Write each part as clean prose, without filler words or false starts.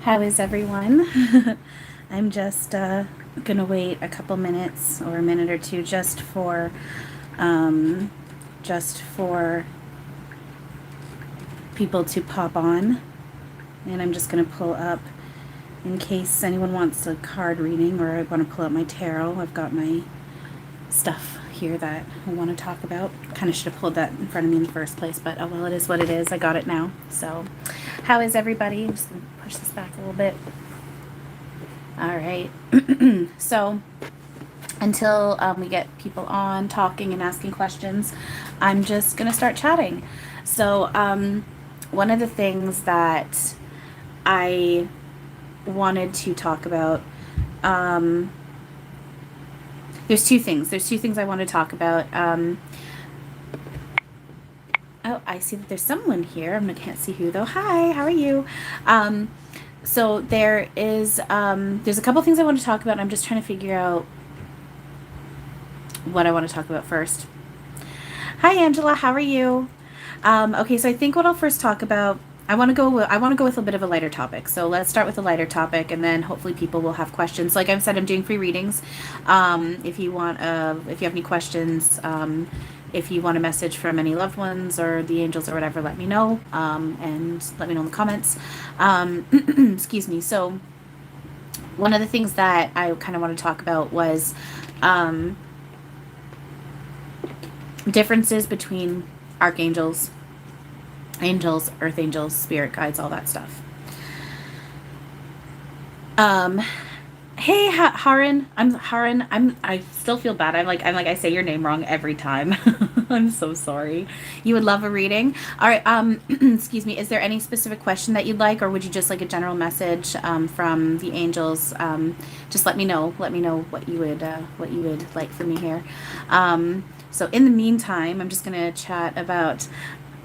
How is everyone? I'm just gonna wait a couple minutes or a minute or two um, just for people to pop on, and I'm just gonna pull up in case anyone wants a card reading or I want to pull out my tarot. I've got my stuff here that I want to talk about. Kind of should have pulled that in front of me in the first place, but oh well, it is what it is. I got it now. So, how is everybody? I'm just gonna push this back a little bit. All right. So until we get people on talking and asking questions, I'm just going to start chatting. So one of the things that I wanted to talk about, there's two things. There's two things I want to talk about. Oh, I see that there's someone here. I can't see who though. Hi, how are you? So there's a couple things I want to talk about. And I'm just trying to figure out what I want to talk about first. Hi, Angela. How are you? Okay, so I think what I'll first talk about, I want to go with a bit of a lighter topic. So let's start with a lighter topic, and then hopefully people will have questions. Like I've said, I'm doing free readings. If you have any questions, if you want a message from any loved ones or the angels or whatever, let me know, and let me know in the comments. Excuse me. So one of the things that I kind of want to talk about was differences between archangels, angels, earth angels, spirit guides, all that stuff. Hey, Haran. I'm Haran. I still feel bad. I'm like I say your name wrong every time. I'm so sorry. You would love a reading. All right. Excuse me. Is there any specific question that you'd like, or would you just like a general message from the angels? Just let me know. Let me know what you would like for me here. So in the meantime, I'm just gonna chat about.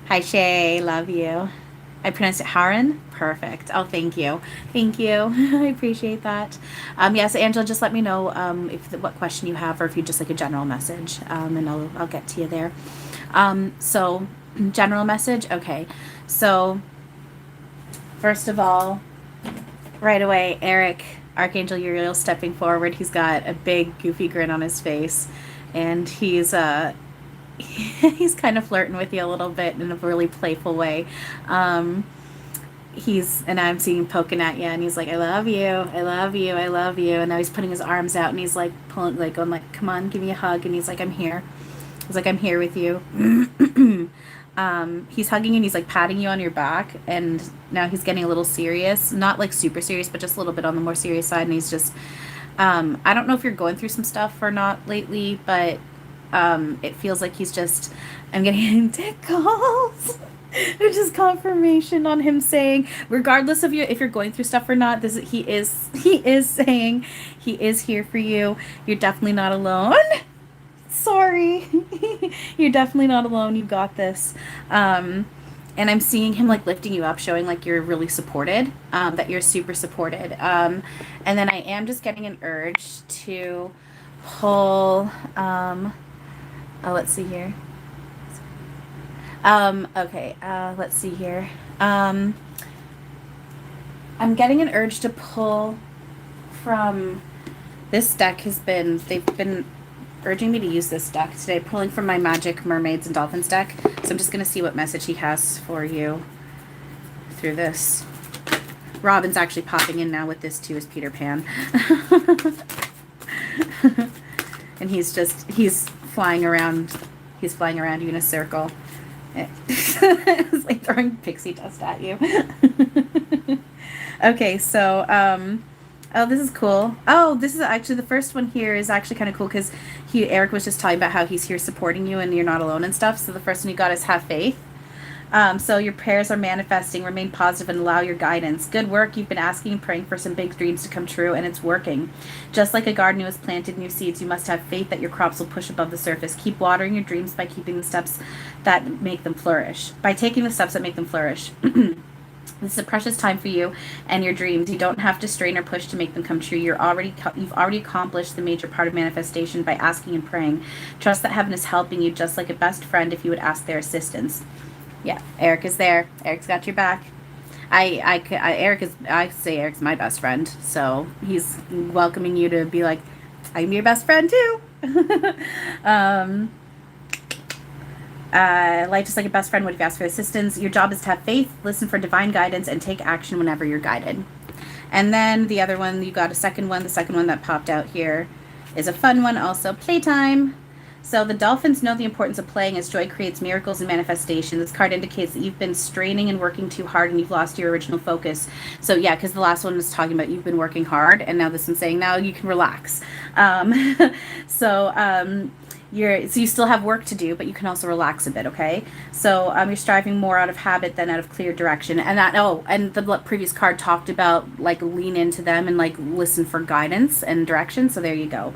Hi Shay, love you. I pronounced it Haran. Perfect. Oh, thank you. Thank you. I appreciate that. Yes, Angela, just let me know what question you have, or if you just like a general message, and I'll get to you there. So general message. Okay. So first of all, right away, Eric, Archangel Uriel, stepping forward. He's got a big goofy grin on his face, and he's kind of flirting with you a little bit in a really playful way. And I'm seeing him poking at you, and he's like, I love you, I love you, I love you. And now he's putting his arms out, and he's like pulling, like going like, come on, give me a hug. And he's like, I'm here. He's like, I'm here with you. He's hugging and he's like patting you on your back, and now he's getting a little serious, not like super serious, but just a little bit on the more serious side. And he's just, I don't know if you're going through some stuff or not lately, but it feels like I'm getting tickles. Which is confirmation on him saying, regardless of if you're going through stuff or not, he is saying he is here for you. You're definitely not alone. Sorry. You're definitely not alone. You got this. And I'm seeing him like lifting you up, showing like you're really supported, that you're super supported. And then I am just getting an urge to pull, let's see here. Okay, let's see here. I'm getting an urge to pull from this deck. They've been urging me to use this deck today, pulling from my Magic Mermaids and Dolphins deck. So I'm just going to see what message he has for you through this. Robin's actually popping in now with this too, as Peter Pan. And he's flying around. He's flying around you in a circle. It's like throwing pixie dust at you. Okay, so oh, this is cool. Oh, this is actually the first one here is actually kind of cool because Eric was just talking about how he's here supporting you and you're not alone and stuff. So the first one you got is have faith. So your prayers are manifesting. Remain positive and allow your guidance. Good work. You've been asking and praying for some big dreams to come true, and it's working. Just like a garden who has planted new seeds, you must have faith that your crops will push above the surface. Keep watering your dreams by keeping the steps that make them flourish. By taking the steps that make them flourish. This is a precious time for you and your dreams. You don't have to strain or push to make them come true. You've already accomplished the major part of manifestation by asking and praying. Trust that heaven is helping you just like a best friend if you would ask their assistance. Yeah, Eric is there. Eric's got your back. Eric is, I say Eric's my best friend, so he's welcoming you to be like, I'm your best friend too. um, life is like a best friend would if you ask for assistance. Your job is to have faith, listen for divine guidance, and take action whenever you're guided. And then the other one, you got a second one. The second one that popped out here is a fun one also. Playtime. So the dolphins know the importance of playing as joy creates miracles and manifestation. This card indicates that you've been straining and working too hard and you've lost your original focus. So yeah, because the last one was talking about you've been working hard, and now this one's saying now you can relax. Um, so so you still have work to do, but you can also relax a bit, okay? So you're striving more out of habit than out of clear direction. And and the previous card talked about like lean into them and like listen for guidance and direction. So there you go.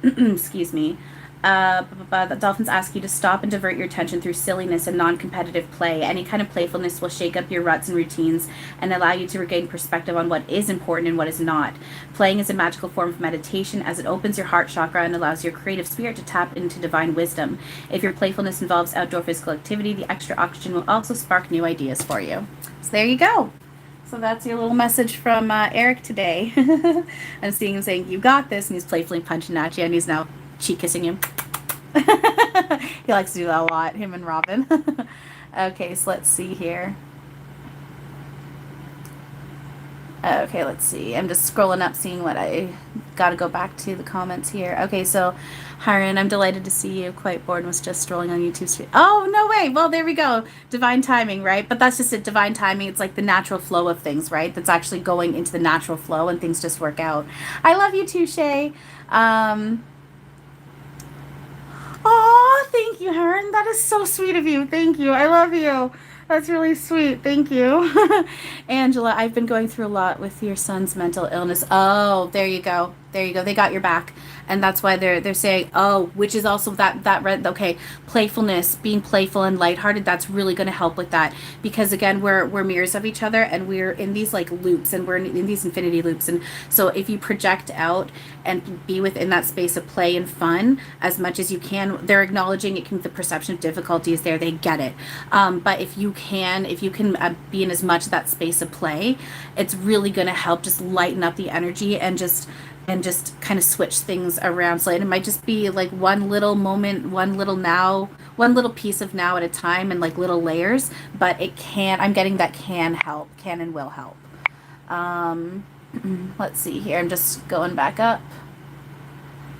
Excuse me. The dolphins ask you to stop and divert your attention through silliness and non-competitive play. Any kind of playfulness will shake up your ruts and routines and allow you to regain perspective on what is important and what is not. Playing is a magical form of meditation as it opens your heart chakra and allows your creative spirit to tap into divine wisdom. If your playfulness involves outdoor physical activity, the extra oxygen will also spark new ideas for you. So there you go. So that's your little message from Eric today. I'm seeing him saying, you got this, and he's playfully punching at you, and he's now cheek kissing you. He likes to do that a lot, him and Robin. Okay, so let's see here. Okay, let's see. I'm just scrolling up, seeing what I got to go back to the comments here. Okay, so Hiren, I'm delighted to see you. Quite bored and was just strolling on YouTube. Oh, no way. Well, there we go. Divine timing, right? But that's just it. Divine timing. It's like the natural flow of things, right? That's actually going into the natural flow and things just work out. I love you too, Shay. Oh, thank you, Hiren. That is so sweet of you. Thank you. I love you. That's really sweet. Thank you. Angela, I've been going through a lot with your son's mental illness. Oh, there you go. There you go. They got your back. And that's why they're saying, oh, which is also okay, playfulness, being playful and lighthearted, that's really going to help with that. Because again, we're mirrors of each other, and we're in these like loops, and we're in these infinity loops. And so if you project out and be within that space of play and fun as much as you can, they're acknowledging the perception of difficulty is there. They get it. But if you can be in as much of that space of play, it's really going to help just lighten up the energy and just kind of switch things around. So it might just be like one little moment, one little piece of now at a time, and like little layers, but I'm getting that can help, can and will help. Let's see here. I'm just going back up,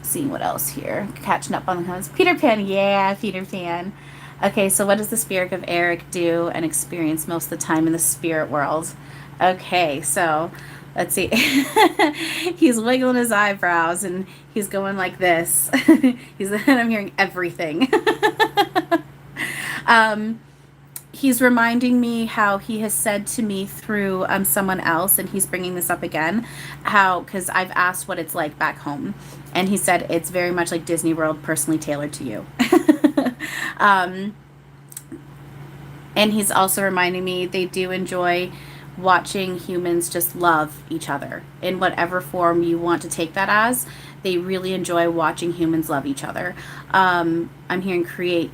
seeing what else here, catching up on the comments. Peter Pan. Yeah, Peter Pan. Okay, so what does the spirit of Eric do and experience most of the time in the spirit world? Okay, so let's see. He's wiggling his eyebrows and he's going like this. I'm hearing everything. He's reminding me how he has said to me through someone else, and he's bringing this up again, because I've asked what it's like back home, and he said it's very much like Disney World, personally tailored to you. And he's also reminding me they do enjoy watching humans just love each other in whatever form you want to take that as. They really enjoy watching humans love each other. I'm hearing create.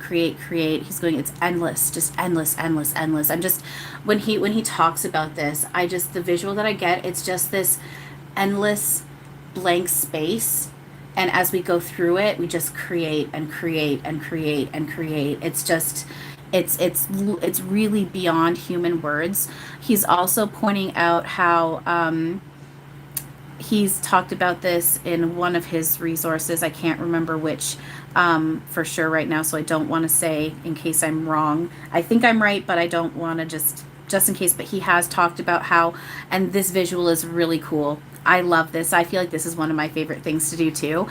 He's going, it's endless, just endless. I'm just, when he talks about this, the visual that I get, it's just this endless blank space. And as we go through it, we just create and create and create and create. It's just, it's really beyond human words. He's also pointing out how he's talked about this in one of his resources. I can't remember which for sure right now, so I don't want to say in case I'm wrong. I think I'm right, but I don't want to just in case. But he has talked about how, and this visual is really cool. I love this. I feel like this is one of my favorite things to do too.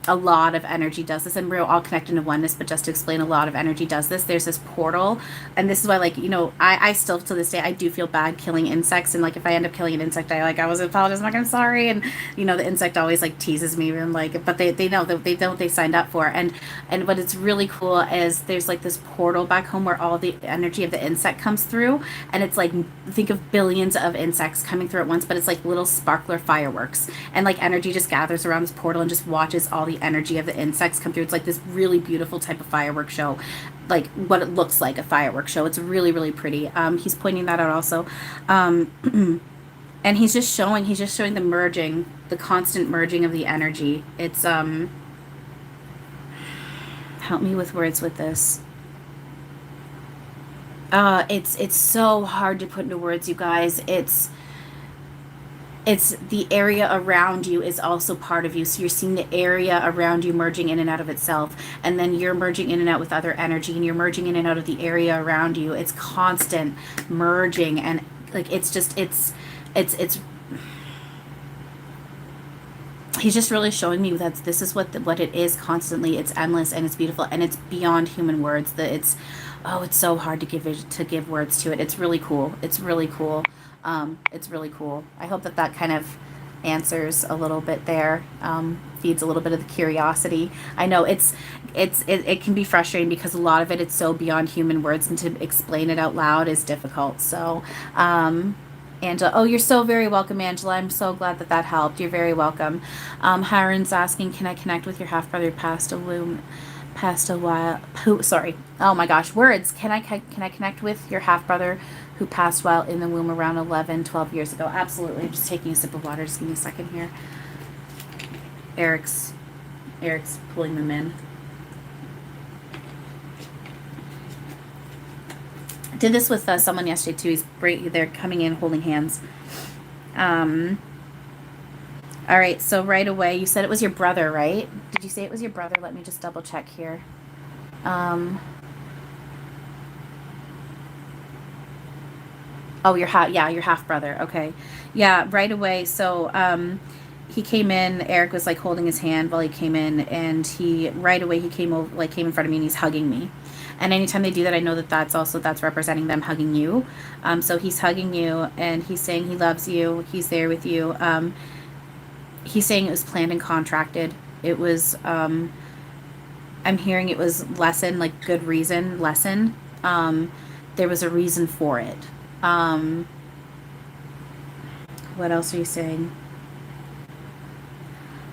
A lot of energy does this, and we're all connected into oneness, but just to explain, a lot of energy does this. There's this portal, and this is why, like, I still to this day, I do feel bad killing insects, and like if I end up killing an insect, I was apologize, I'm sorry, and the insect always like teases me, and like, but they know that they signed up for, and what it's really cool is there's like this portal back home where all the energy of the insect comes through, and it's like, think of billions of insects coming through at once, but it's like little sparkler fireworks, and like energy just gathers around this portal and just watches all the the energy of the insects come through. It's like this really beautiful type of fireworks show, like what it looks like a fireworks show. It's really, really pretty. He's pointing that out also. And he's just showing the merging, the constant merging of the energy. It's help me with words with this. It's so hard to put into words, you guys. It's the area around you is also part of you. So you're seeing the area around you merging in and out of itself. And then you're merging in and out with other energy, and you're merging in and out of the area around you. It's constant merging. And like, it's just, it's, he's just really showing me that this is what it is constantly. It's endless and it's beautiful and it's beyond human words. That it's, oh, it's so hard to give words to it. It's really cool. It's really cool. It's really cool. I hope that kind of answers a little bit there, feeds a little bit of the curiosity. I know it can be frustrating because a lot of it's so beyond human words, and to explain it out loud is difficult. So, Angela, oh, you're so very welcome, Angela. I'm so glad that helped. You're very welcome. Hiron's asking, can I connect with your half brother passed a while? Sorry. Oh my gosh, words. Can I connect with your half brother who passed while in the womb around 11, 12 years ago? Absolutely. I'm just taking a sip of water. Just give me a second here. Eric's pulling them in. I did this with someone yesterday too. They're coming in holding hands. All right, so right away, you said it was your brother, right? Did you say it was your brother? Let me just double check here. Oh, your half brother. Okay. Yeah, right away. So, he came in, Eric was like holding his hand while he came in, and right away he came over, like came in front of me, and he's hugging me. And anytime they do that, I know that's representing them hugging you. So he's hugging you, and he's saying he loves you. He's there with you. He's saying it was planned and contracted. It was, I'm hearing it was lesson, like good reason, lesson. There was a reason for it. What else are you saying?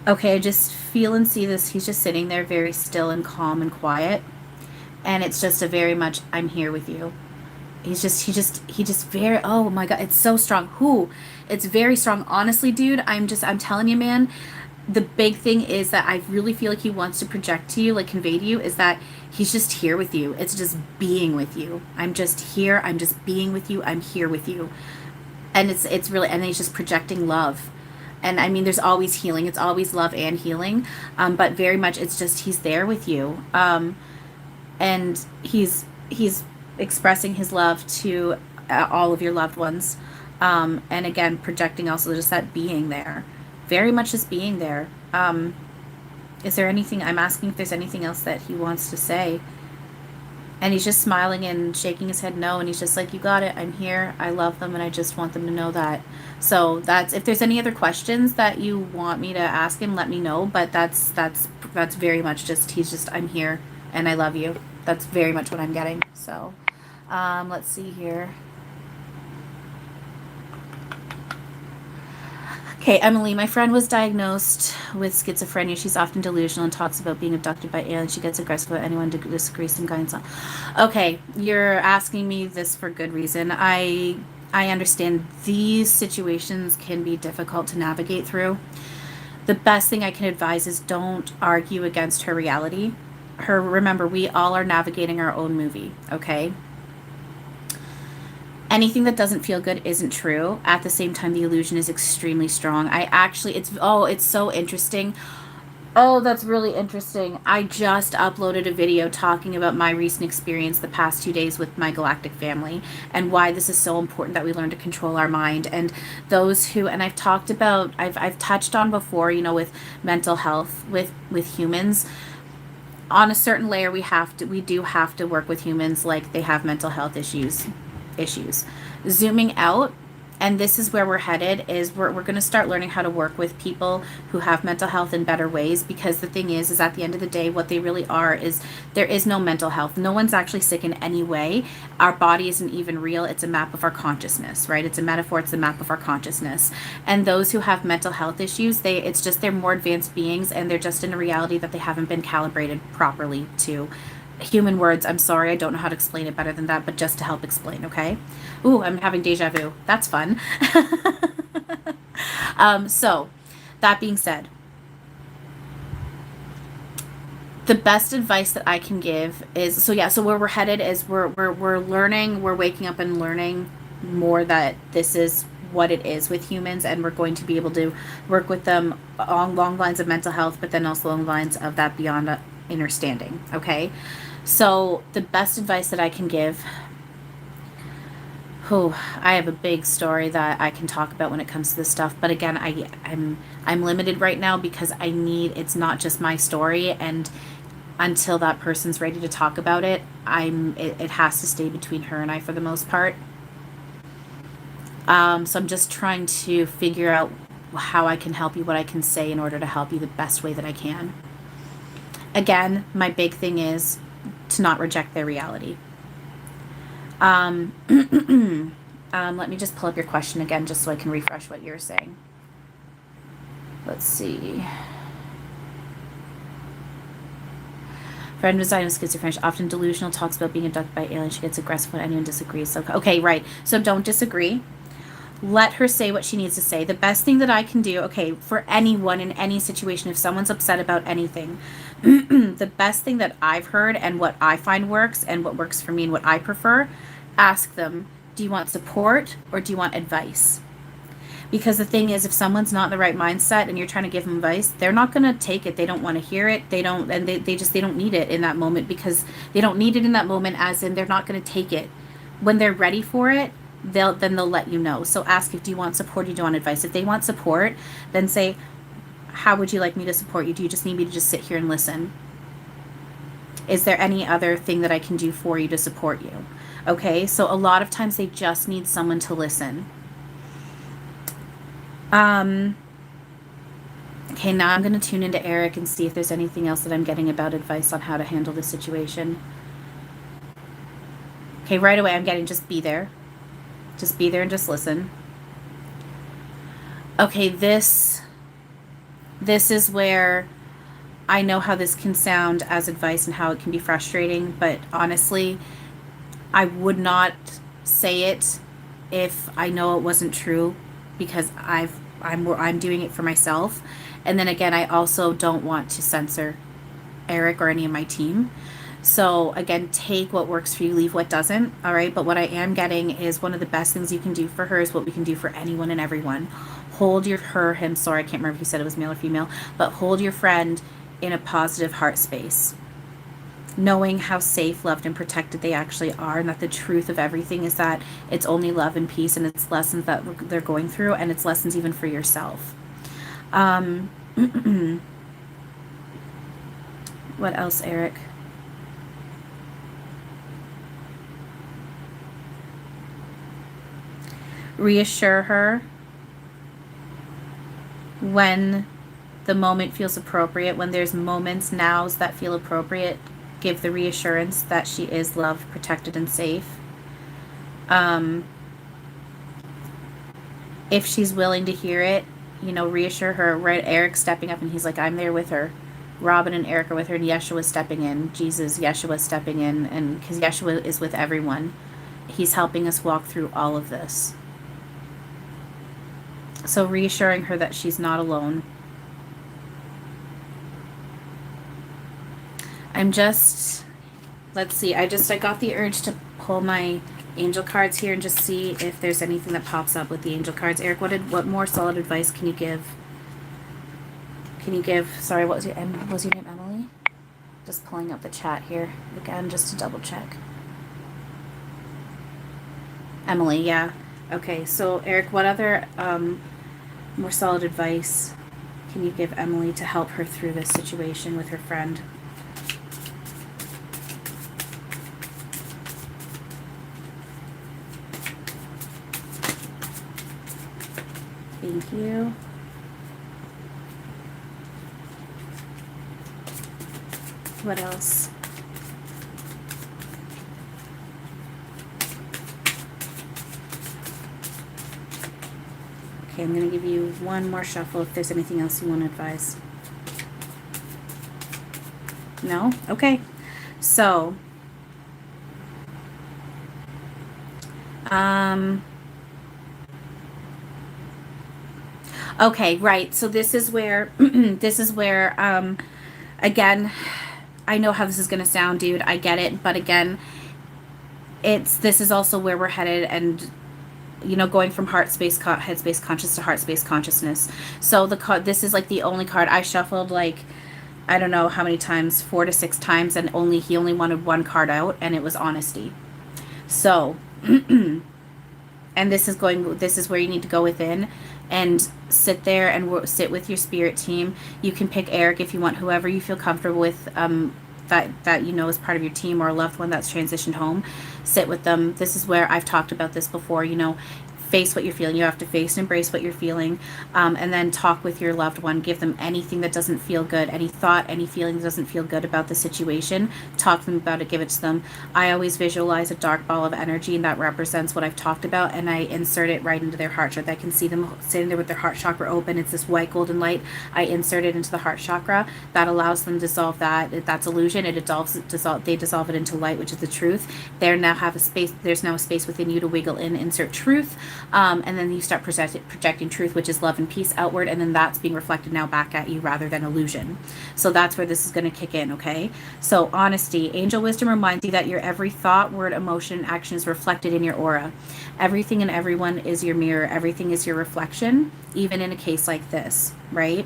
Okay, I just feel and see this. He's just sitting there very still and calm and quiet. And it's just a very much, I'm here with you. He just very, oh my God, it's so strong. It's very strong. Honestly, dude, I'm telling you, man, the big thing is that I really feel like he wants to project to you, like convey to you, is that he's just here with you. It's just being with you. I'm just here. I'm just being with you. I'm here with you. And it's really, and he's just projecting love. And I mean, there's always healing. It's always love and healing. But very much, it's just, he's there with you. And he's expressing his love to all of your loved ones. And again, projecting also just that being there. Very much just being there. Is there anything, I'm asking if there's anything else that he wants to say. And he's just smiling and shaking his head no. And he's just like, you got it. I'm here. I love them. And I just want them to know that. So if there's any other questions that you want me to ask him, let me know. But that's very much just, he's just, I'm here and I love you. That's very much what I'm getting. So, let's see here. Okay, Emily, my friend was diagnosed with schizophrenia. She's often delusional and talks about being abducted by aliens. She gets aggressive about anyone to disagree, some guidance on. Okay, you're asking me this for good reason. I understand these situations can be difficult to navigate through. The best thing I can advise is don't argue against her reality. Remember, we all are navigating our own movie, okay? Anything that doesn't feel good isn't true. At the same time, the illusion is extremely strong. It's so interesting. Oh, that's really interesting. I just uploaded a video talking about my recent experience the past 2 days with my galactic family and why this is so important that we learn to control our mind. And those who, and I've touched on before, with mental health with humans. On a certain layer, we do have to work with humans like they have mental health issues. Zooming out, And this is where we're headed, is we're going to start learning how to work with people who have mental health in better ways, because the thing is at the end of the day, what they really are is there is no mental health. No one's actually sick in any way. Our body isn't even real. It's a map of our consciousness, right? It's a metaphor. It's a map of our consciousness. And those who have mental health issues, it's just they're more advanced beings, and they're just in a reality that they haven't been calibrated properly to. Human words, I'm sorry, I don't know how to explain it better than that, but just to help explain, okay? Ooh, I'm having deja vu. That's fun. So, that being said, the best advice that I can give is, so yeah, so where we're headed is we're learning, we're waking up and learning more that this is what it is with humans, and we're going to be able to work with them along long lines of mental health, but then also along lines of that beyond understanding, okay? So the best advice that I can give, oh, I have a big story that I can talk about when it comes to this stuff, but again, I'm limited right now because it's not just my story, and until that person's ready to talk about it, it has to stay between her and I for the most part. So I'm just trying to figure out how I can help you, what I can say in order to help you the best way that I can. Again, my big thing is to not reject their reality. Let me just pull up your question again just so I can refresh what you're saying. Let's see. Friend residing with schizophrenia, often delusional, talks about being abducted by aliens. She gets aggressive when anyone disagrees. So, okay, right. So don't disagree. Let her say what she needs to say. The best thing that I can do, okay, for anyone in any situation, if someone's upset about anything, the best thing that I've heard and what I find works and what works for me and what I prefer, ask them, do you want support or do you want advice? Because the thing is, if someone's not in the right mindset and you're trying to give them advice, they're not going to take it. They don't want to hear it. They don't, and they don't need it in that moment, because they don't need it in that moment, as in they're not going to take it. When they're ready for it, they'll let you know. So ask, if do you want support or do you want advice? If they want support, then say, how would you like me to support you? Do you just need me to just sit here and listen? Is there any other thing that I can do for you to support you? Okay, so a lot of times they just need someone to listen. Okay, now I'm going to tune into Eric and see if there's anything else that I'm getting about advice on how to handle this situation. Okay, right away I'm getting just be there. Just be there and just listen. Okay, this is where I know how this can sound as advice and how it can be frustrating, but honestly, I would not say it if I know it wasn't true, because I'm doing it for myself. And then again, I also don't want to censor Eric or any of my team. So again, take what works for you, leave what doesn't. All right. But what I am getting is, one of the best things you can do for her is what we can do for anyone and everyone. Hold him, sorry, I can't remember if you said it was male or female, but hold your friend in a positive heart space, knowing how safe, loved, and protected they actually are, and that the truth of everything is that it's only love and peace, and it's lessons that they're going through, and it's lessons even for yourself. What else, Eric? Reassure her when the moment feels appropriate. When there's moments, nows that feel appropriate, give the reassurance that she is loved, protected, and safe. If she's willing to hear it, reassure her. Right, Eric's stepping up and he's like, I'm there with her. Robin and Eric are with her, and Yeshua's stepping in. Yeshua's stepping in, and because Yeshua is with everyone, he's helping us walk through all of this. So reassuring her that she's not alone. Let's see, I got the urge to pull my angel cards here and just see if there's anything that pops up with the angel cards. Eric, what more solid advice can you give? Sorry, what was your name, Emily? Just pulling up the chat here again just to double check. Emily, yeah. Okay, so Eric, what other more solid advice can you give Emily to help her through this situation with her friend? Thank you. What else? Okay, I'm going to give you one more shuffle if there's anything else you want to advise. No? Okay. So, okay, right. So this is where, again, I know how this is going to sound, dude. I get it. But again, this is also where we're headed, and going from head space conscious to heart space consciousness. So the card, this is like the only card I shuffled, like, I don't know how many times, 4 to 6 times, and he only wanted one card out, and it was honesty. So, and this is where you need to go within and sit there and sit with your spirit team. You can pick Eric if you want, whoever you feel comfortable with, that is part of your team, or a loved one that's transitioned home. Sit with them. This is where I've talked about this before. Face what you're feeling. You have to face and embrace what you're feeling, and then talk with your loved one. Give them anything that doesn't feel good, any thought, any feeling that doesn't feel good about the situation. Talk to them about it. Give it to them. I always visualize a dark ball of energy, and that represents what I've talked about, and I insert it right into their heart chakra. I can see them sitting there with their heart chakra open. It's this white golden light. I insert it into the heart chakra. That allows them to dissolve that's illusion. They dissolve it into light, which is the truth. There's now a space within you to wiggle in, insert truth. And then you start projecting truth, which is love and peace, outward, and then that's being reflected now back at you rather than illusion. So that's where this is going to kick in, okay? So honesty. Angel wisdom reminds you that your every thought, word, emotion, and action is reflected in your aura. Everything and everyone is your mirror. Everything is your reflection, even in a case like this, right?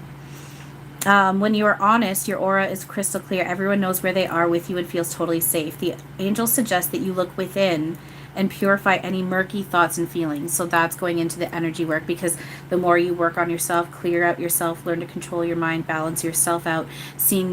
When you are honest, your aura is crystal clear. Everyone knows where they are with you and feels totally safe. The angels suggest that you look within and purify any murky thoughts and feelings. So that's going into the energy work, because the more you work on yourself, clear out yourself, learn to control your mind, balance yourself out, seeing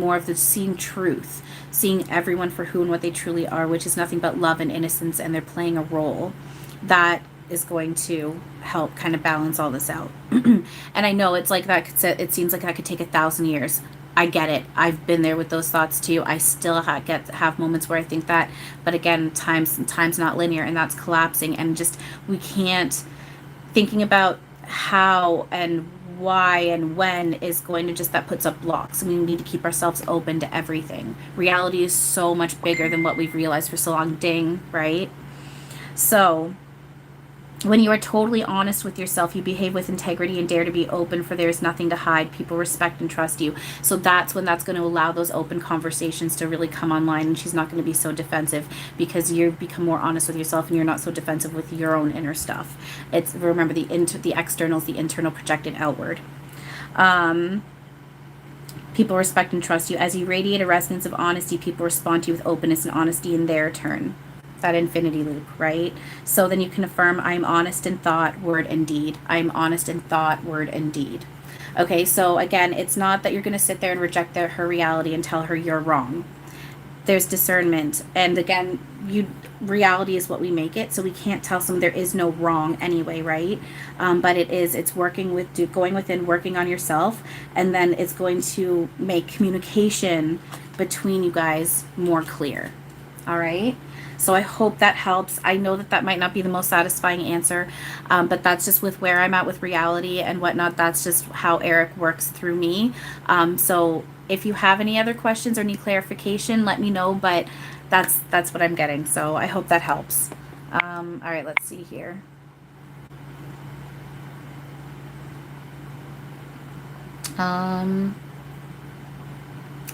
truth, seeing everyone for who and what they truly are, which is nothing but love and innocence, and they're playing a role. That is going to help kind of balance all this out. And I know it's like it seems like that could take 1,000 years. I get it. I've been there with those thoughts too. I still have moments where I think that, but again, time's not linear, and that's collapsing, and just we can't thinking about how and why and when is going to that puts up blocks, and we need to keep ourselves open to everything. Reality is so much bigger than what we've realized for so long. Ding, right? So when you are totally honest with yourself, you behave with integrity and dare to be open, for there is nothing to hide. People respect and trust you. So that's when that's going to allow those open conversations to really come online, and she's not going to be so defensive, because you've become more honest with yourself and you're not so defensive with your own inner stuff. Remember, the external is the internal projected outward. People respect and trust you. As you radiate a resonance of honesty, people respond to you with openness and honesty in their turn. That infinity loop, right? So then you can affirm, I'm honest in thought, word, and deed. I'm honest in thought, word, and deed. Okay, so again, it's not that you're going to sit there and reject her reality and tell her you're wrong. There's discernment. And again, reality is what we make it, so we can't tell someone there is no wrong anyway, right? But it's going within, working on yourself, and then it's going to make communication between you guys more clear. All right? So I hope that helps. I know that might not be the most satisfying answer, but that's just with where I'm at with reality and whatnot. That's just how Eric works through me. So if you have any other questions or need clarification, let me know, but that's what I'm getting. So I hope that helps. All right, let's see here.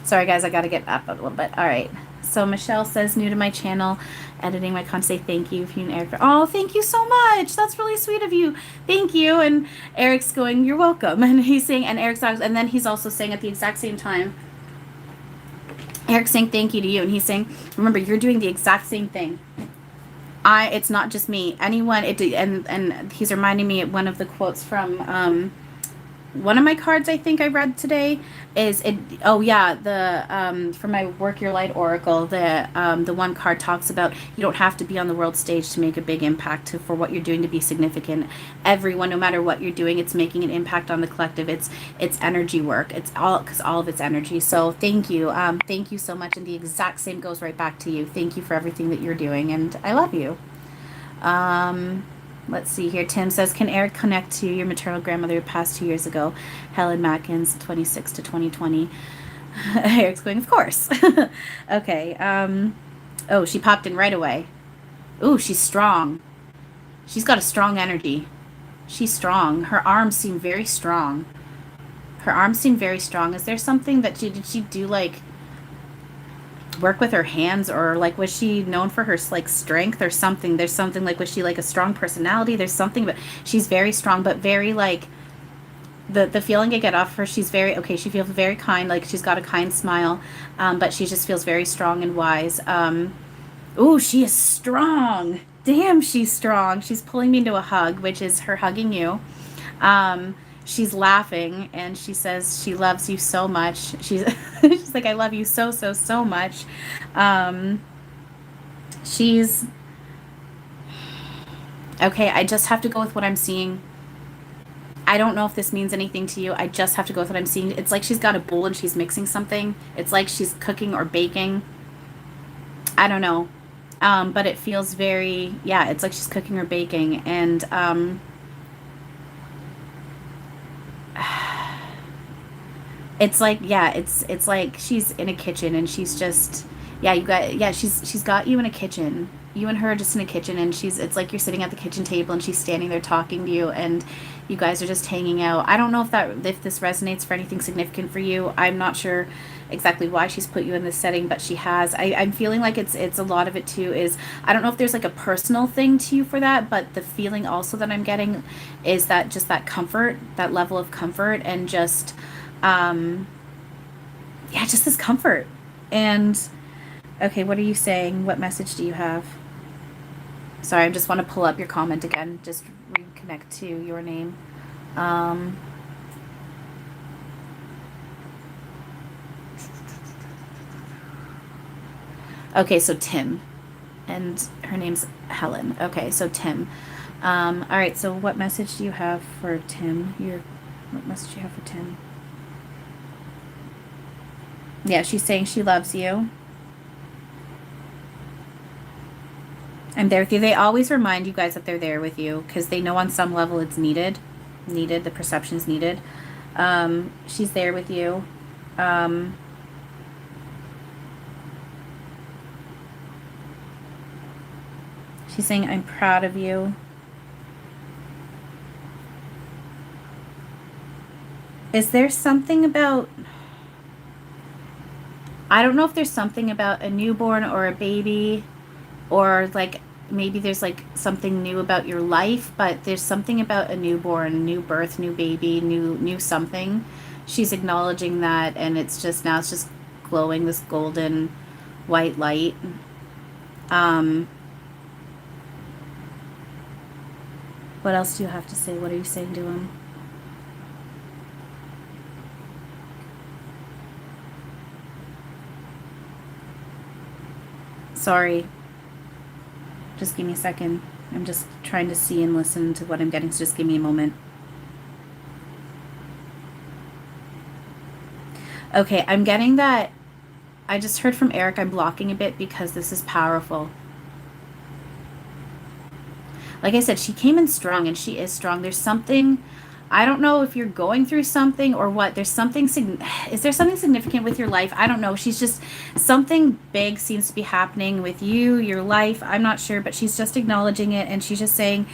Sorry guys, I got to get up a little bit. All right. So Michelle says, new to my channel, editing my content. Say thank you, and Eric. Oh, thank you so much. That's really sweet of you. Thank you. And Eric's going, you're welcome. And he's saying, and then he's also saying at the exact same time, Eric's saying thank you to you, and he's saying, remember, you're doing the exact same thing. It's not just me. Anyone. And he's reminding me of one of the quotes from one of my cards I think I read today is it. Oh yeah, the for my Work Your Light Oracle, the one card talks about you don't have to be on the world stage to make a big impact for what you're doing to be significant. Everyone, no matter what you're doing, it's making an impact on the collective. It's energy work. It's all because all of it's energy. So thank you so much, and the exact same goes right back to you. Thank you for everything that you're doing, and I love you. Um, let's see here. Tim says, can Eric connect to your maternal grandmother who passed 2 years ago, Helen Matkins, 26 to 2020? Eric's going, of course. Okay. Oh, she popped in right away. Ooh, she's strong. She's got a strong energy. She's strong. Her arms seem very strong. Her arms seem very strong. Is there something that did she do like work with her hands, or like was she known for her like strength or something? There's something like, was she like a strong personality? There's something, but she's very strong, but very like the feeling I get off her, she's very okay. She feels very kind, like she's got a kind smile, but she just feels very strong and wise. Ooh, she is strong. Damn, she's strong. She's pulling me into a hug, which is her hugging you. She's laughing and she says she loves you so much. She's she's like, I love you so so so much. Um, she's okay. I just have to go with what I'm seeing. I don't know if this means anything to you. I just have to go with what I'm seeing. It's like she's got a bowl and she's mixing something. It's like she's cooking or baking. I don't know. But it feels very, yeah, it's like she's cooking or baking. And it's like, yeah, it's like she's in a kitchen and she's just, yeah, you got, yeah, she's got you in a kitchen. You and her are just in a kitchen, and it's like you're sitting at the kitchen table and she's standing there talking to you, and you guys are just hanging out. I don't know if this resonates for anything significant for you. I'm not sure exactly why she's put you in this setting, but she has. I'm feeling like it's a lot of it too is, I don't know if there's like a personal thing to you for that, but the feeling also that I'm getting is that just that comfort, that level of comfort, and just um yeah, just this comfort. And okay, what are you saying? What message do you have? Sorry, I just want to pull up your comment again. Just reconnect to your name. Um, okay, so Tim. And her name's Helen. Okay, so Tim. All right, so what message do you have for Tim? What message do you have for Tim? Yeah, she's saying she loves you. I'm there with you. They always remind you guys that they're there with you because they know on some level it's needed. Needed. The perception's needed. She's there with you. Um, she's saying, I'm proud of you. Is there something about, I don't know if there's something about a newborn or a baby, or like maybe there's like something new about your life, but there's something about a newborn, new birth, new baby, new something. She's acknowledging that, and it's just now it's just glowing this golden white light. Um, what else do you have to say? What are you saying to him? Sorry, just give me a second. I'm just trying to see and listen to what I'm getting, so just give me a moment. Okay, I'm getting that. I just heard from Eric I'm blocking a bit because this is powerful. Like I said, she came in strong and she is strong. There's something, I don't know if you're going through something or what. There's something, is there something significant with your life? I don't know. She's just, something big seems to be happening with you, your life. I'm not sure, but she's just acknowledging it, and she's just saying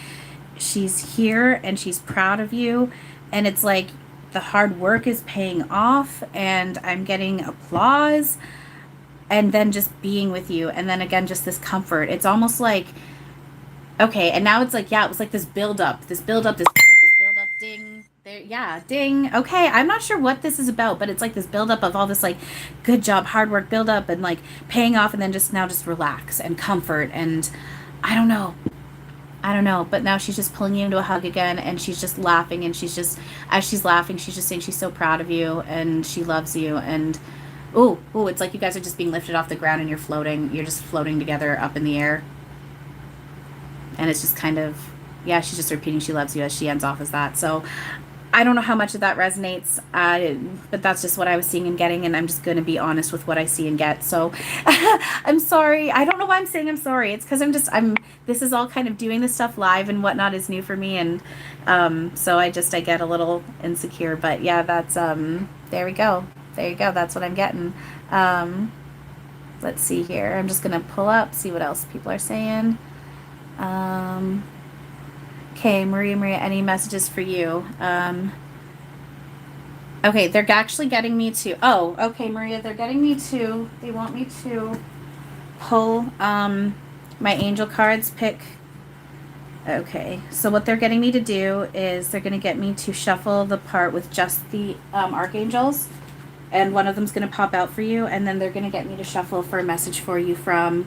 she's here and she's proud of you. And it's like the hard work is paying off, and I'm getting applause, and then just being with you. And then again, just this comfort. It's almost like, okay, and now it's like, yeah, it was like this build up, ding, there, yeah, ding. Okay, I'm not sure what this is about, but it's like this build up of all this like good job, hard work, build up, and like paying off, and then just now just relax and comfort, and I don't know. I don't know, but now she's just pulling you into a hug again, and she's just laughing, and she's just, as she's laughing, she's just saying she's so proud of you, and she loves you, and oh, it's like you guys are just being lifted off the ground, and you're just floating together up in the air, and it's just kind of, yeah, she's just repeating she loves you as she ends off as that. So I don't know how much of that resonates, but that's just what I was seeing and getting, and I'm just going to be honest with what I see and get. So I'm sorry. I don't know why I'm saying I'm sorry. It's because this is all kind of doing this stuff live and whatnot is new for me, and so I get a little insecure. But yeah, that's, there we go. There you go. That's what I'm getting. Let's see here. I'm just going to pull up, see what else people are saying. Okay, Maria, any messages for you? Okay, they're actually getting me to, oh, okay, Maria, they want me to pull, my angel cards, pick, okay, so what they're getting me to do is they're going to get me to shuffle the part with just the, archangels, and one of them's going to pop out for you, and then they're going to get me to shuffle for a message for you from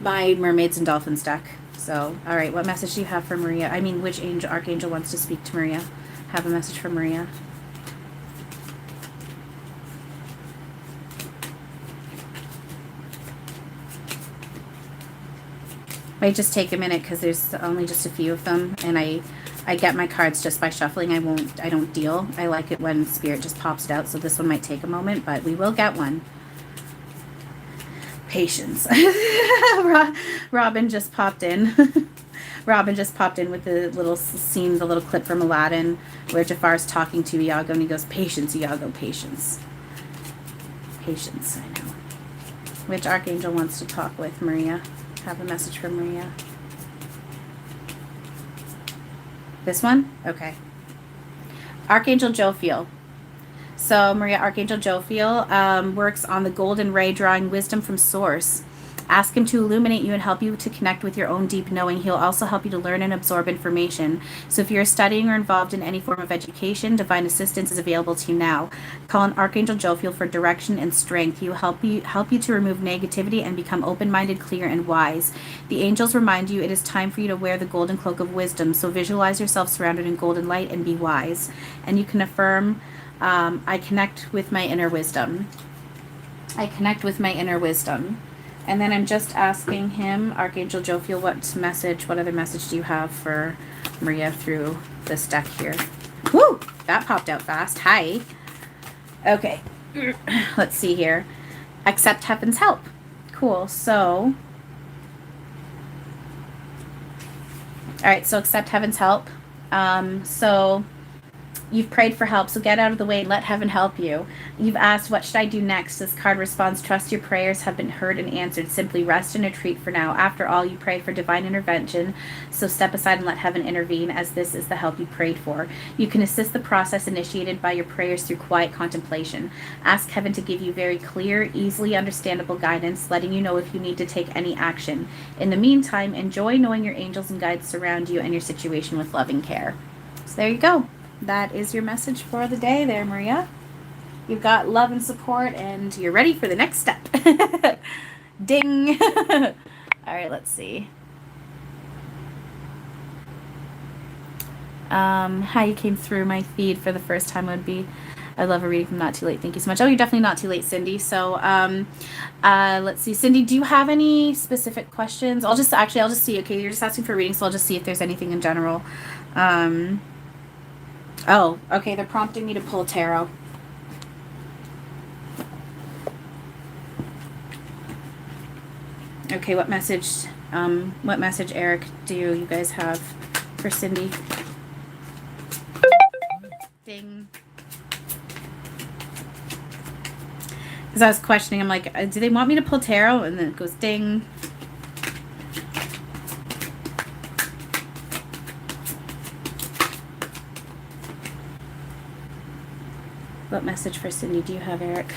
my Mermaids and Dolphins deck. So, all right, what message do you have for Maria? I mean, which archangel wants to speak to Maria? Have a message for Maria. Might just take a minute because there's only just a few of them, and I get my cards just by shuffling. I don't deal. I like it when Spirit just pops it out, so this one might take a moment, but we will get one. Patience. Robin just popped in. Robin just popped in with the little scene, the little clip from Aladdin where Jafar's talking to Iago and he goes, patience, Iago, patience. Patience, I know. Which archangel wants to talk with Maria? Have a message for Maria. This one? Okay. Archangel Jophiel. So, Maria, Archangel Jophiel works on the golden ray, drawing wisdom from source. Ask him to illuminate you and help you to connect with your own deep knowing. He'll also help you to learn and absorb information. So if you're studying or involved in any form of education, divine assistance is available to you now. Call on Archangel Jophiel for direction and strength. He will help you to remove negativity and become open-minded, clear, and wise. The angels remind you it is time for you to wear the golden cloak of wisdom. So visualize yourself surrounded in golden light and be wise. And you can affirm, I connect with my inner wisdom. I connect with my inner wisdom. And then I'm just asking him, Archangel Jophiel, what other message do you have for Maria through this deck here? Woo! That popped out fast. Hi. Okay. Let's see here. Accept heaven's help. Cool. So, all right. So accept heaven's help. So you've prayed for help, so get out of the way and let heaven help you. You've asked, what should I do next? This card responds, trust your prayers have been heard and answered. Simply rest and retreat for now. After all, you pray for divine intervention, so step aside and let heaven intervene, as this is the help you prayed for. You can assist the process initiated by your prayers through quiet contemplation. Ask heaven to give you very clear, easily understandable guidance, letting you know if you need to take any action. In the meantime, enjoy knowing your angels and guides surround you and your situation with loving care. So there you go. That is your message for the day there, Maria. You've got love and support, and you're ready for the next step. Ding! All right, let's see. How you came through my feed for the first time would be, I love a reading from Not Too Late. Thank you so much. Oh, you're definitely not too late, Cindy. So, let's see. Cindy, do you have any specific questions? I'll just see. Okay, you're just asking for a reading, so I'll just see if there's anything in general. Oh, okay, they're prompting me to pull tarot. Okay, what message, Eric, do you guys have for Cindy? Ding. Because I was questioning, I'm like, do they want me to pull tarot? And then it goes ding. What message for Cindy do you have, Eric?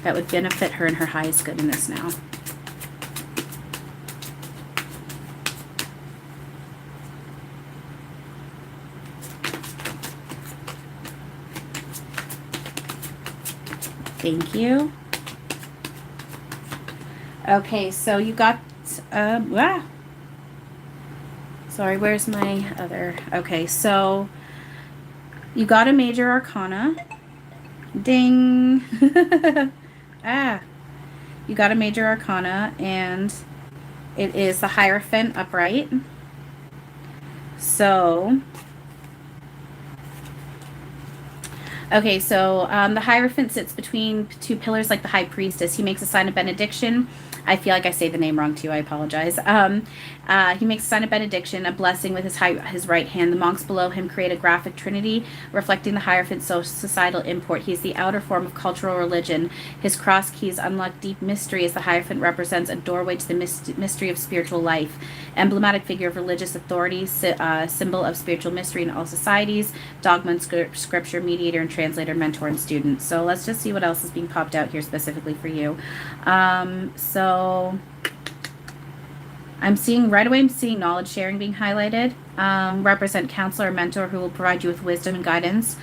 That would benefit her in her highest good in this now. Thank you. Okay, so you got, Sorry, where's my other? Okay, so you got a major arcana. Ding. Ah, you got a major arcana, and it is the Hierophant upright. So, okay, so the Hierophant sits between two pillars like the High Priestess. He makes a sign of benediction. I feel like I say the name wrong too. I apologize. He makes a sign of benediction, a blessing with his right hand. The monks below him create a graphic trinity reflecting the Hierophant's societal import. He is the outer form of cultural religion. His cross keys unlock deep mystery as the Hierophant represents a doorway to the mystery of spiritual life. Emblematic figure of religious authority, symbol of spiritual mystery in all societies, dogma and scripture, mediator and translator, mentor and student. So let's just see what else is being popped out here specifically for you. So I'm seeing right away, I'm seeing knowledge sharing being highlighted. Represent counselor or mentor who will provide you with wisdom and guidance.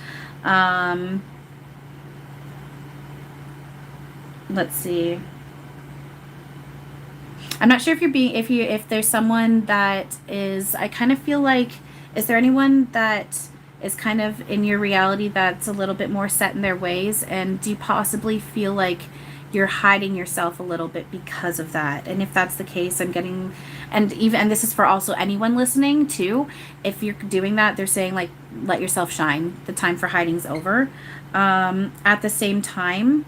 Let's see. I'm not sure if there's someone that is, I kind of feel like, is there anyone that is kind of in your reality that's a little bit more set in their ways? And do you possibly feel like you're hiding yourself a little bit because of that? And if that's the case, I'm getting, and this is for also anyone listening too, if you're doing that, they're saying like, let yourself shine. The time for hiding's over. At the same time,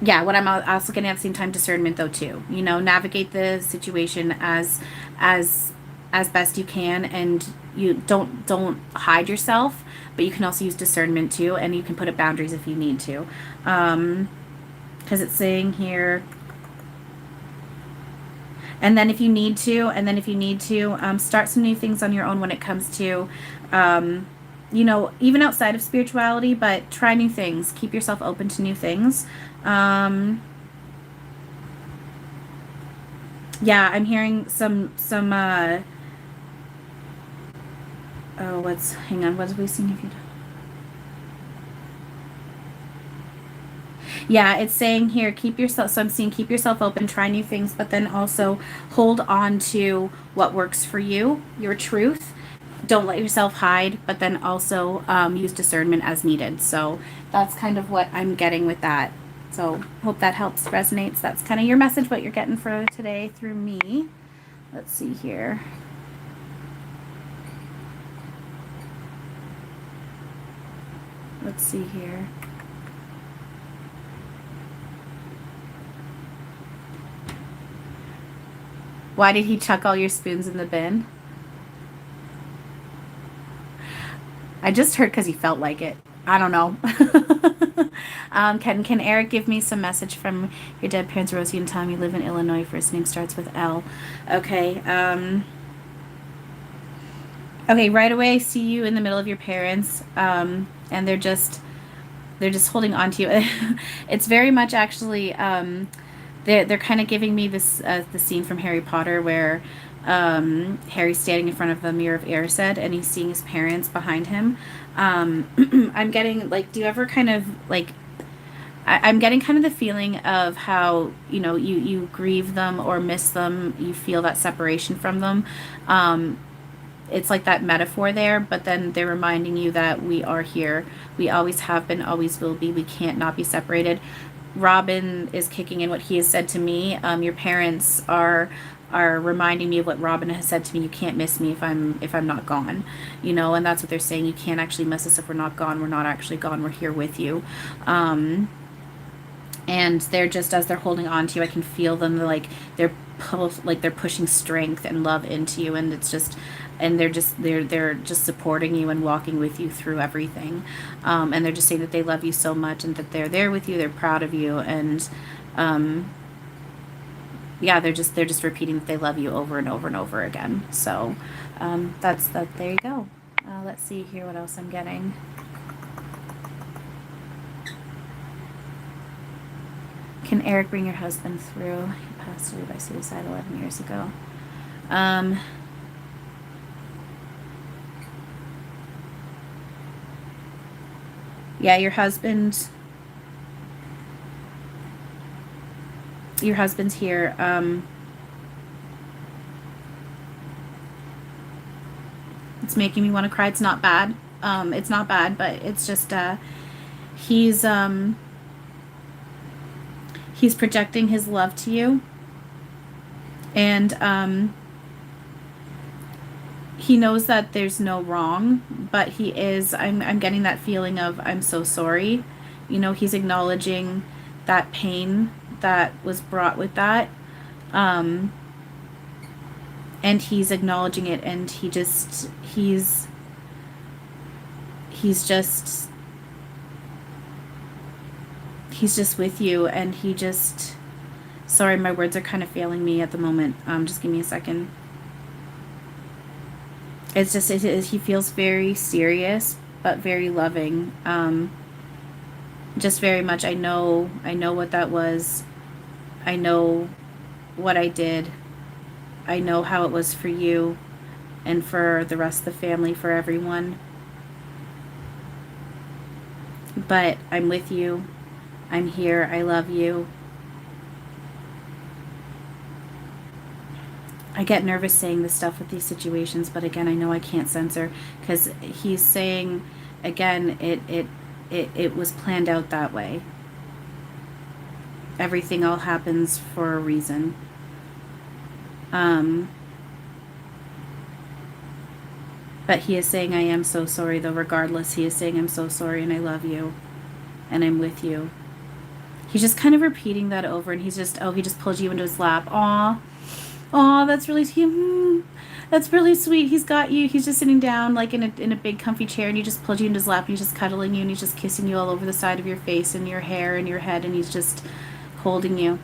yeah, what I'm also getting at the same time, discernment though too. You know, navigate the situation as best you can, and you don't hide yourself, but you can also use discernment too, and you can put up boundaries if you need to. Because it's saying here, and then if you need to, start some new things on your own when it comes to, you know, even outside of spirituality, but try new things. Keep yourself open to new things. Yeah, I'm hearing some hang on, what are we seeing if you Yeah, it's saying here, so I'm seeing keep yourself open, try new things, but then also hold on to what works for you, your truth. Don't let yourself hide, but then also use discernment as needed. So that's kind of what I'm getting with that. So hope that helps, resonates. That's kind of your message, what you're getting for today through me. Let's see here. Let's see here. Why did he chuck all your spoons in the bin? I just heard because he felt like it. I don't know. Can Eric give me some message from your dead parents, Rosie and Tom? You live in Illinois. First name starts with L. Okay. Okay. Right away, I see you in the middle of your parents, and they're just holding on to you. It's very much actually. They're kind of giving me this the scene from Harry Potter where Harry's standing in front of the Mirror of Erised and he's seeing his parents behind him. I'm getting like, do you ever kind of like? I'm getting kind of the feeling of how you grieve them or miss them. You feel that separation from them. It's like that metaphor there, but then they're reminding you that we are here. We always have been, always will be. We can't not be separated. Robin is kicking in what he has said to me. Your parents are reminding me of what Robin has said to me. You can't miss me if I'm not gone, and that's what they're saying. You can't actually miss us if we're not gone. We're not actually gone. We're here with you. And they're just, as they're holding on to you, I can feel them like they're pushing strength and love into you, and it's just, and they're just supporting you and walking with you through everything, and they're just saying that they love you so much and that they're there with you, they're proud of you, and yeah, they're just repeating that they love you over and over and over again. So that's that. There you go. Let's see here what else I'm getting. Can Eric bring your husband through? He passed away by suicide 11 years ago. Yeah, your husband's here. It's making me want to cry. It's not bad. It's not bad, but it's just he's he's projecting his love to you, and he knows that there's no wrong, but he is, I'm getting that feeling of I'm so sorry. You know, he's acknowledging that pain that was brought with that. Um and he's acknowledging it, and he's just he's just with you, and he just, sorry, my words are kind of failing me at the moment. Just give me a second. It's just he feels very serious but very loving. Just very much, I know what that was. I know what I did. I know how it was for you and for the rest of the family, for everyone. But I'm with you. I'm here. I love you. I get nervous saying this stuff with these situations, but again, I know I can't censor, because he's saying, again, it was planned out that way. Everything all happens for a reason. But he is saying, I am so sorry, though, regardless. He is saying, I'm so sorry, and I love you, and I'm with you. He's just kind of repeating that over, and he's just, oh, he just pulled you into his lap. Aw. Aw, that's really sweet. That's really sweet. He's got you. He's just sitting down, like, in a big comfy chair, and he just pulled you into his lap, and he's just cuddling you, and he's just kissing you all over the side of your face and your hair and your head, and he's just holding you.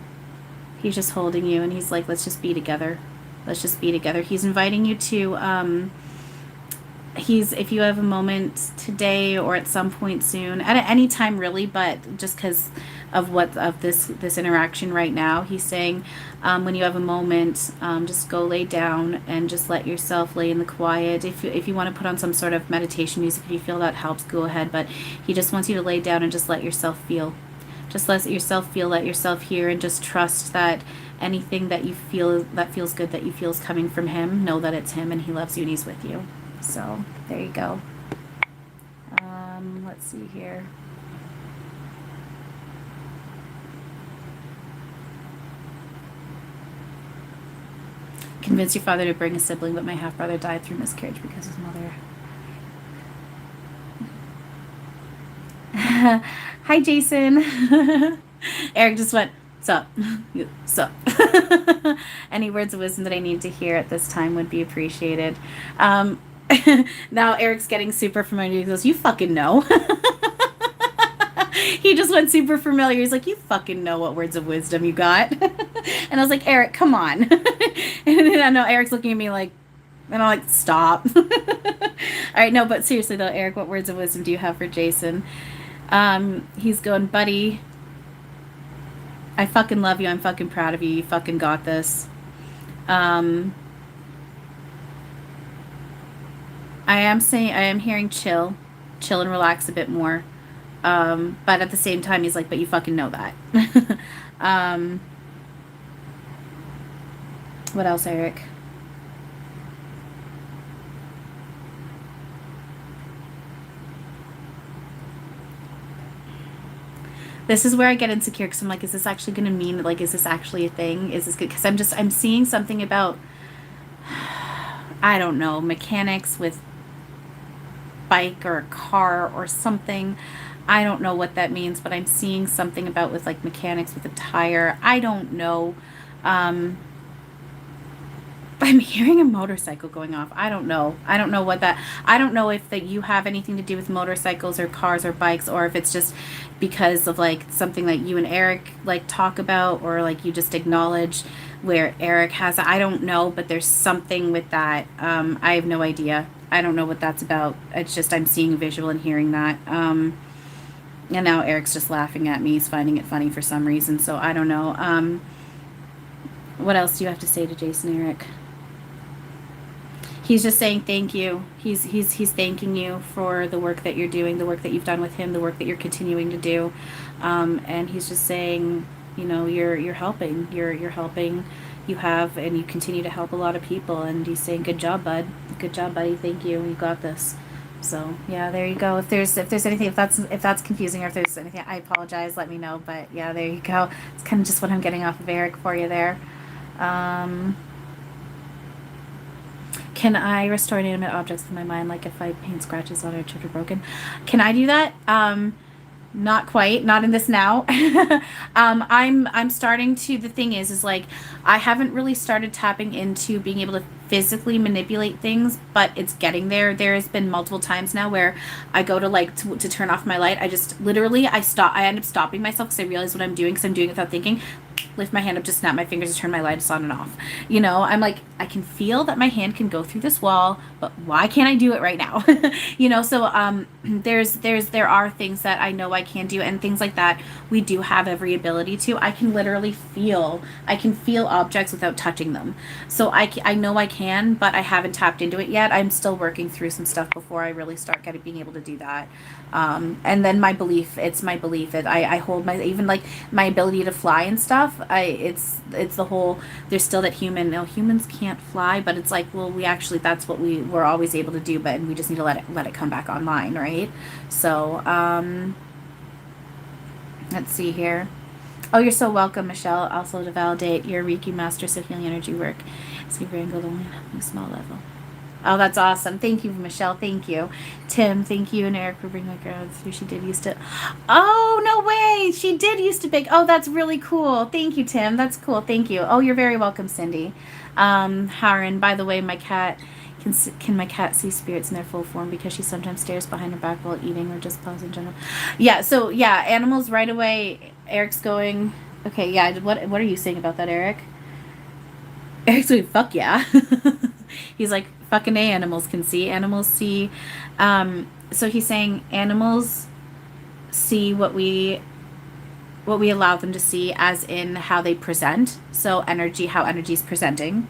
He's just holding you, and he's like, let's just be together. Let's just be together. He's inviting you to, if you have a moment today or at some point soon, at any time really, but just because of this interaction right now, he's saying, when you have a moment, just go lay down and just let yourself lay in the quiet. If you want to put on some sort of meditation music, if you feel that helps, go ahead. But he just wants you to lay down and just let yourself feel. Just let yourself feel, let yourself hear, and just trust that anything that you feel that feels good, that you feel is coming from him. Know that it's him, and he loves you, and he's with you. So there you go. Let's see here. Convince your father to bring a sibling, but my half-brother died through miscarriage because his mother. Hi, Jason. Eric just went, sup? Sup? Any words of wisdom that I need to hear at this time would be appreciated. Now Eric's getting super familiar. He goes, you fucking know. He just went super familiar. He's like, you fucking know what words of wisdom you got. And I was like, Eric, come on. And then I know Eric's looking at me like, and I'm like, stop. All right, no, but seriously though, Eric, what words of wisdom do you have for Jason? He's going, buddy, I fucking love you. I'm fucking proud of you. You fucking got this. I am hearing chill and relax a bit more. But at the same time, he's like, but you fucking know that. What else, Eric? This is where I get insecure, because I'm like, is this actually going to mean, like, is this actually a thing? Is this good? Because I'm seeing something about, I don't know, mechanics with bike or a car or something. I don't know what that means, but I'm seeing something about with like mechanics with a tire. I don't know. I'm hearing a motorcycle going off. I don't know. I don't know what that, I don't know if that you have anything to do with motorcycles or cars or bikes, or if it's just because of like something that you and Eric like talk about, or like you just acknowledge where Eric has, I don't know, but there's something with that. I have no idea. I don't know what that's about. It's just, I'm seeing a visual and hearing that. And now Eric's just laughing at me. He's finding it funny for some reason. So I don't know. What else do you have to say to Jason, Eric? He's just saying thank you. He's thanking you for the work that you're doing, the work that you've done with him, the work that you're continuing to do, and he's just saying, you know, you're helping. You're helping you have, and you continue to help a lot of people. And he's saying, "Good job, bud. Good job, buddy. Thank you. You got this." So yeah, there you go. If there's anything, if that's confusing, or if there's anything, I apologize. Let me know. But yeah, there you go. It's kind of just what I'm getting off of Eric for you there. Um, can I restore inanimate objects in my mind, like if I paint scratches on it or chipped or broken? Can I do that? Not quite, not in this now. I'm starting to. The thing is like I haven't really started tapping into being able to physically manipulate things, but it's getting there. There has been multiple times now where I go to like to turn off my light. I just literally I stop. I end up stopping myself because I realize what I'm doing because I'm doing it without thinking. Lift my hand up, just snap my fingers, and turn my lights on and off. You know, I'm like, I can feel that my hand can go through this wall, but why can't I do it right now? You know, so there are things that I know I can do, and things like that we do have every ability to. I can literally feel, I can feel objects without touching them. So I know I can, but I haven't tapped into it yet. I'm still working through some stuff before I really start being able to do that. And then my belief, it's my belief that I hold my, even like my ability to fly and stuff. It's the whole, there's still that humans can't fly, but it's like, well, we actually, that's what we were always able to do, but we just need to let it come back online. Right. So, let's see here. Oh, you're so welcome, Michelle. Also to validate your Reiki master, so healing energy work. See Rango the one on a small level. Oh, that's awesome. Thank you, Michelle. Thank you. Tim, thank you. And Eric for bringing my girl through. She did used to. Oh, no way. She did used to bake. Oh, that's really cool. Thank you, Tim. That's cool. Thank you. Oh, you're very welcome, Cindy. Haran, by the way, my cat, can my cat see spirits in their full form because she sometimes stares behind her back while eating or just paws in general? Yeah, so yeah, animals right away. Eric's going, okay, yeah, what are you saying about that, Eric? Eric's going, fuck yeah. He's like, fucking A, animals can see. Animals see. So he's saying animals see what we allow them to see, as in how they present. So energy, how energy is presenting.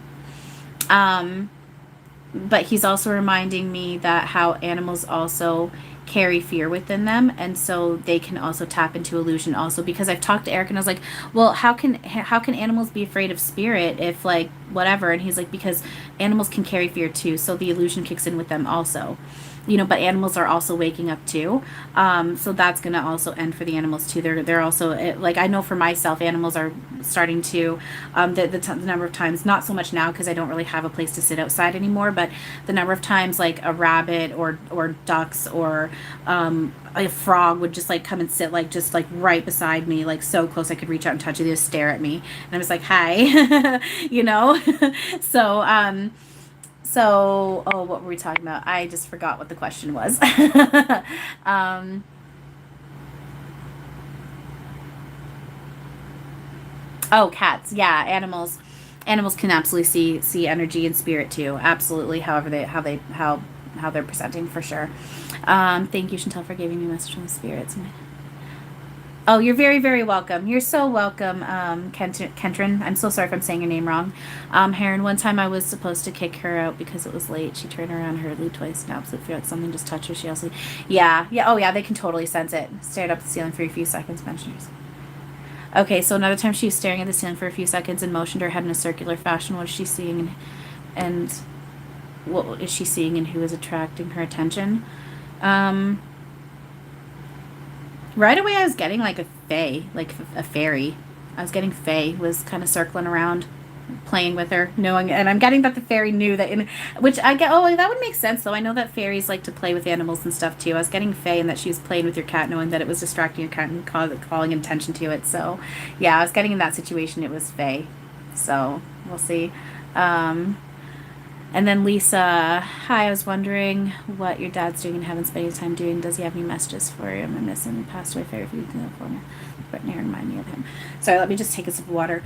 But he's also reminding me that how animals also carry fear within them, and so they can also tap into illusion also, because I've talked to Eric and I was like, well, how can animals be afraid of spirit if like whatever, and he's like, because animals can carry fear too, so the illusion kicks in with them also, you know, but animals are also waking up too, so that's gonna also end for the animals too. They're also like, I know for myself, animals are starting to the number of times, not so much now because I don't really have a place to sit outside anymore, but the number of times like a rabbit or ducks or a frog would just like come and sit like just like right beside me, like so close I could reach out and touch it. They just stare at me and I was like, hi. You know. So oh, what were we talking about? I just forgot what the question was. Oh, cats. Yeah, animals can absolutely see energy and spirit too. Absolutely. However how they're presenting, for sure. Thank you, Chantal, for giving me a message from the spirits. Oh, you're very, very welcome. You're so welcome, Kentrin. I'm so sorry if I'm saying your name wrong. Heron, one time I was supposed to kick her out because it was late. She turned around, hurriedly twice, and absolutely feel like something just touched her. She also, yeah, oh yeah, they can totally sense it. Stared up at the ceiling for a few seconds, mentioned her. Okay, so another time she was staring at the ceiling for a few seconds and motioned her head in a circular fashion. What is she seeing, and what is she seeing, and who is attracting her attention? Right away I was getting like a fae, like a fairy. I was getting fae was kind of circling around, playing with her, knowing, and I'm getting that the fairy knew that, which I get, oh, that would make sense though. I know that fairies like to play with animals and stuff too. I was getting fae and that she was playing with your cat, knowing that it was distracting your cat and calling attention to it. So yeah, I was getting in that situation, it was fae. So we'll see. And then Lisa, hi, I was wondering what your dad's doing in heaven, spending his time doing. Does he have any messages for you? I'm missing passed away fairy food in the corner. But near remind me of him. Sorry, let me just take a sip of water.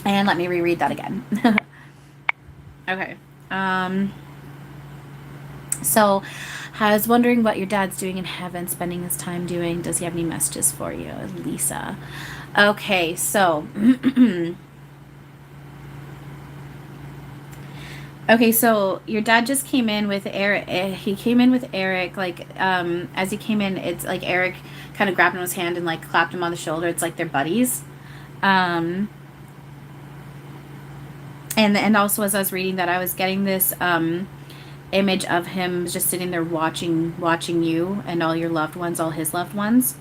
And let me reread that again. Okay. So I was wondering what your dad's doing in heaven, spending his time doing. Does he have any messages for you? Lisa. Okay, so Okay, so your dad just came in with Eric. He came in with Eric. Like, as he came in, it's like Eric kind of grabbed him his hand and like clapped him on the shoulder. It's like they're buddies. Um, and also as I was reading that, I was getting this image of him just sitting there watching you and all your loved ones, all his loved ones.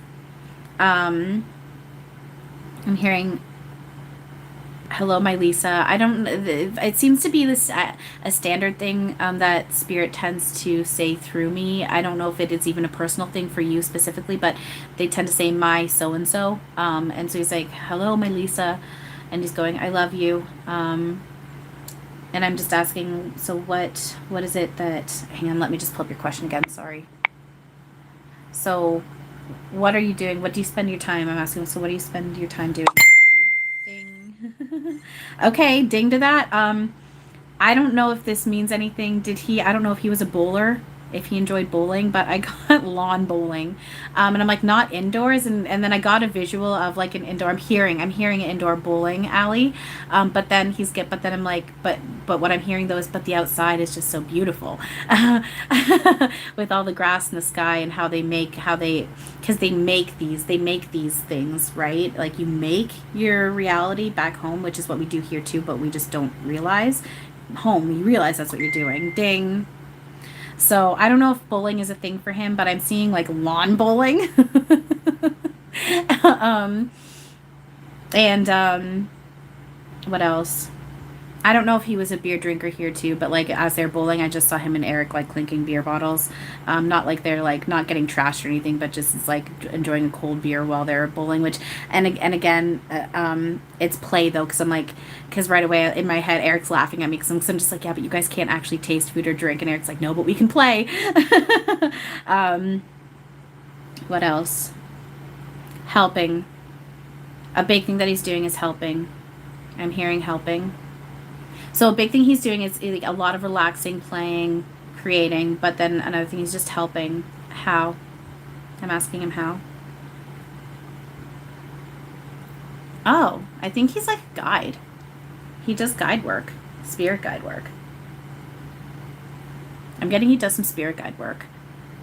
Um, I'm hearing hello, my Lisa. I don't. It seems to be this a standard thing that spirit tends to say through me. I don't know if it is even a personal thing for you specifically, but they tend to say my so and so. And so he's like, "Hello, my Lisa," and he's going, "I love you." And I'm just asking, so what is it that? Hang on, let me just pull up your question again. Sorry. So, what are you doing? What do you spend your time? I'm asking. So, what do you spend your time doing? Ding. Okay, ding to that. I don't know if this means anything. I don't know if he was a bowler, if he enjoyed bowling, but I got lawn bowling. And I'm like, not indoors. And then I got a visual of like an indoor, I'm hearing an indoor bowling alley. But then I'm like, but what I'm hearing though is, but the outside is just so beautiful. With all the grass in the sky and because they make these things, right? Like you make your reality back home, which is what we do here too, but we just don't realize home, you realize that's what you're doing. Ding. So I don't know if bowling is a thing for him, but I'm seeing like lawn bowling. um, and what else? I don't know if he was a beer drinker here too, but like as they're bowling, I just saw him and Eric like clinking beer bottles. Not like they're like not getting trashed or anything, but just it's like enjoying a cold beer while they're bowling. Which and again, it's play though, because right away in my head, Eric's laughing at me because I'm just like, yeah, but you guys can't actually taste food or drink, and Eric's like, no, but we can play. um, what else? Helping. A big thing that he's doing is helping. I'm hearing helping. So a big thing he's doing is like a lot of relaxing, playing, creating, but then another thing he's just helping. How? I'm asking him how. Oh, I think he's like a guide. He does guide work, spirit guide work. I'm getting he does some spirit guide work.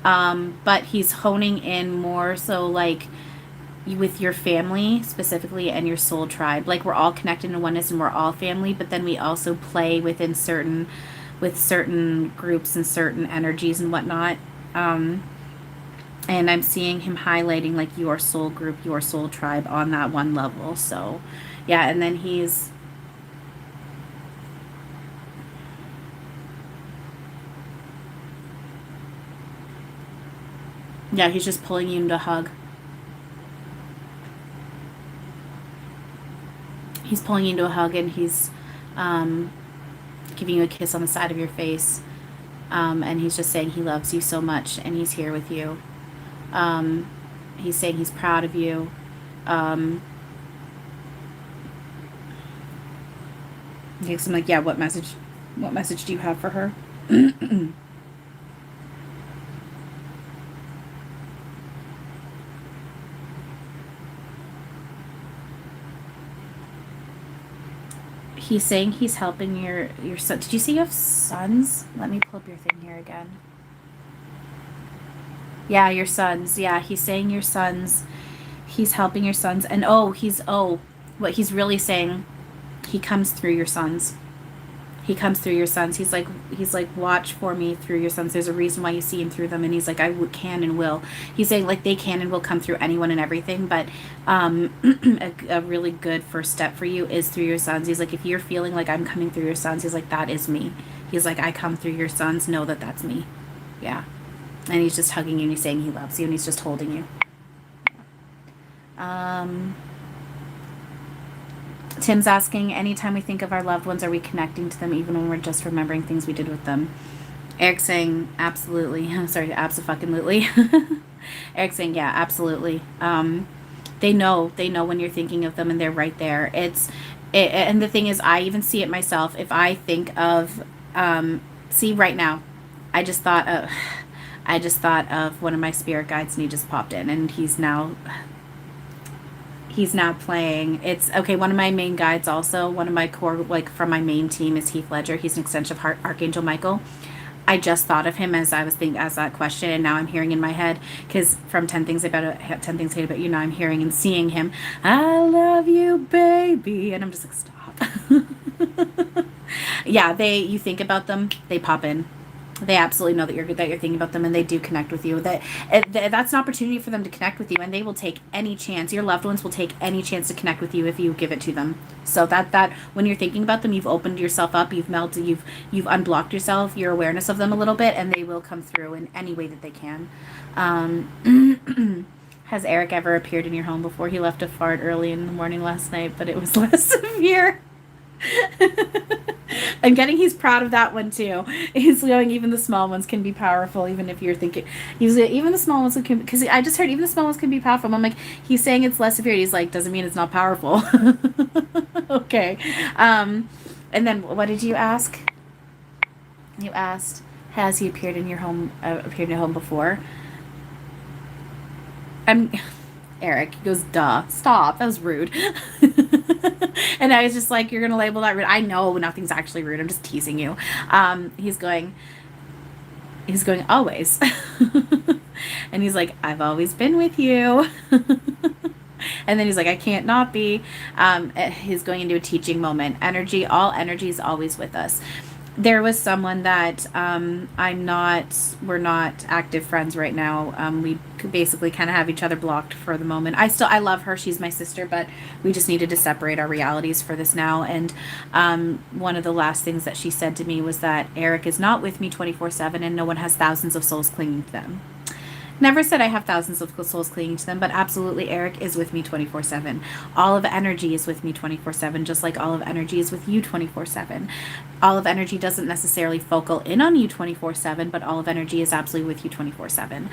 But he's honing in more so like with your family specifically and your soul tribe. Like we're all connected in oneness and we're all family, but then we also play within certain groups and certain energies and whatnot. Um, and I'm seeing him highlighting like your soul group, your soul tribe on that one level. So, yeah, and then he's just pulling you into a hug. He's pulling you into a hug and he's um, giving you a kiss on the side of your face. And he's just saying he loves you so much and he's here with you. Um, he's saying he's proud of you. Um, okay, so I'm like, yeah, what message do you have for her? He's saying he's helping your son. Did you say you have sons? Let me pull up your thing here again. Yeah, your sons. Yeah, he's saying your sons. He's helping your sons. And what he's really saying, he comes through your sons. He comes through your sons. He's like watch for me through your sons. There's a reason why you see him through them, and he's like can and will. He's saying like they can and will come through anyone and everything, but a really good first step for you is through your sons. He's like if you're feeling like I'm coming through your sons, he's like that is me. He's like I come through your sons. Know that that's me. Yeah, and he's just hugging you and he's saying he loves you and he's just holding you. Um, Tim's asking, anytime we think of our loved ones, are we connecting to them even when we're just remembering things we did with them? Eric's saying, absolutely. Sorry, absolutely. Eric's saying, yeah, absolutely. They know when you're thinking of them and they're right there. And the thing is, I even see it myself. If I think of, see right now, I just thought of, one of my spirit guides and he just popped in and he's now He's now playing. It's okay. One of my main guides, also one of my core, like from my main team, is Heath Ledger. He's an extension of Archangel Michael. I just thought of him as I was thinking as that question, and now I'm hearing in my head because from 10 Things I Hate About You, now I'm hearing and seeing him. I love you, baby, and I'm just like, stop. Yeah, you think about them, they pop in. They absolutely know that you're thinking about them, and they do connect with you. That's an opportunity for them to connect with you, and they will take any chance. Your loved ones will take any chance to connect with you if you give it to them. So that when you're thinking about them, you've opened yourself up, you've melted, you've unblocked yourself, your awareness of them a little bit, and they will come through in any way that they can. Has Eric ever appeared in your home before? He left a fart early in the morning last night, but it was less severe. I'm getting he's proud of that one too. He's going, even the small ones can be powerful, even if you're thinking even the small ones can, because I just heard even the small ones can be powerful. I'm like, he's saying it's less severe. He's like, doesn't mean it's not powerful. Okay. And then what did you ask? You asked, has he appeared in your home before? I'm Eric. He goes, duh. Stop. That was rude. And I was just like, you're going to label that rude. I know nothing's actually rude. I'm just teasing you. He's going, always. And he's like, I've always been with you. And then he's like, I can't not be. He's going into a teaching moment. All energy is always with us. There was someone that we're not active friends right now. We basically kind of have each other blocked for the moment. I love her. She's my sister, but we just needed to separate our realities for this now. And one of the last things that she said to me was that Eric is not with me 24/7, and no one has thousands of souls clinging to them. Never said I have thousands of souls clinging to them, but absolutely Eric is with me 24/7. All of energy is with me 24/7, just like all of energy is with you 24/7. All of energy doesn't necessarily focal in on you 24/7, but all of energy is absolutely with you 24/7.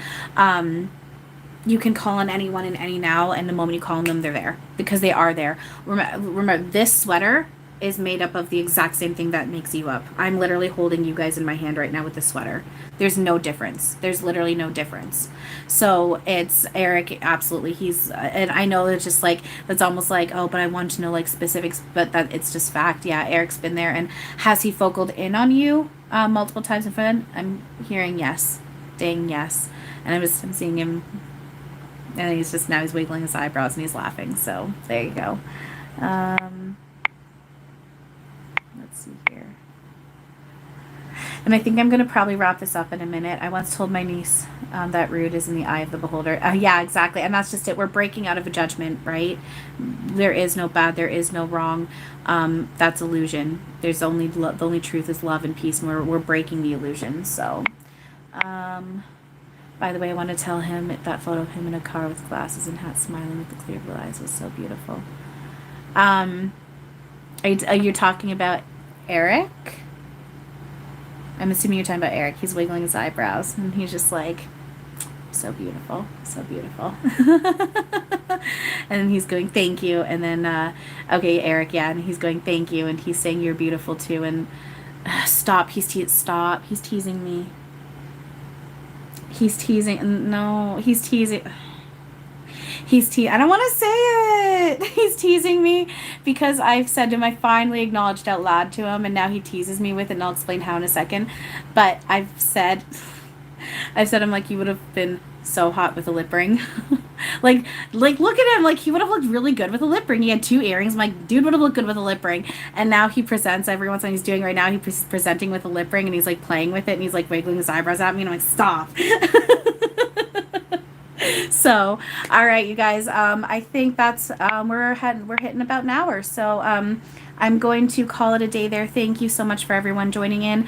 You can call on anyone in any now, and the moment you call on them, they're there, because they are there. Remember, this sweater is made up of the exact same thing that makes you up. I'm literally holding you guys in my hand right now with this sweater. There's no difference. There's literally no difference. So it's Eric, absolutely. He's, and I know it's just like, that's almost like, oh, but I want to know like specifics, but that it's just fact. Yeah, Eric's been there. And has he focused in on you multiple times in front? I'm hearing yes. Dang, yes. And I'm seeing him, and he's wiggling his eyebrows and he's laughing. So there you go. Let's see here. And I think I'm going to probably wrap this up in a minute. I once told my niece that rude is in the eye of the beholder. Yeah, exactly. And that's just it. We're breaking out of a judgment, right? There is no bad. There is no wrong. That's illusion. There's only the only truth is love and peace. And we're breaking the illusion. So, by the way, I want to tell him that photo of him in a car with glasses and hat smiling with the clear blue eyes was so beautiful. Are you talking about Eric? I'm assuming you're talking about Eric. He's wiggling his eyebrows, and he's just like, so beautiful, so beautiful. And he's going, thank you. And then, okay, Eric, yeah, and he's going, thank you. And he's saying, you're beautiful too. And stop, stop. He's teasing me. He's teasing. No, he's teasing. I don't want to say it. He's teasing me because I've said to him, I finally acknowledged out loud to him, and now he teases me with it, and I'll explain how in a second. But I've said, I'm like, you would have been so hot with a lip ring. like, look at him. Like, he would have looked really good with a lip ring. He had 2 earrings. I'm like, dude would have looked good with a lip ring. And now he presents every once in a while. He's doing right now. He's presenting with a lip ring, and he's like playing with it, and he's like wiggling his eyebrows at me, and I'm like, stop. So, all right, you guys, I think that's, we're hitting about an hour. So, I'm going to call it a day there. Thank you so much for everyone joining in.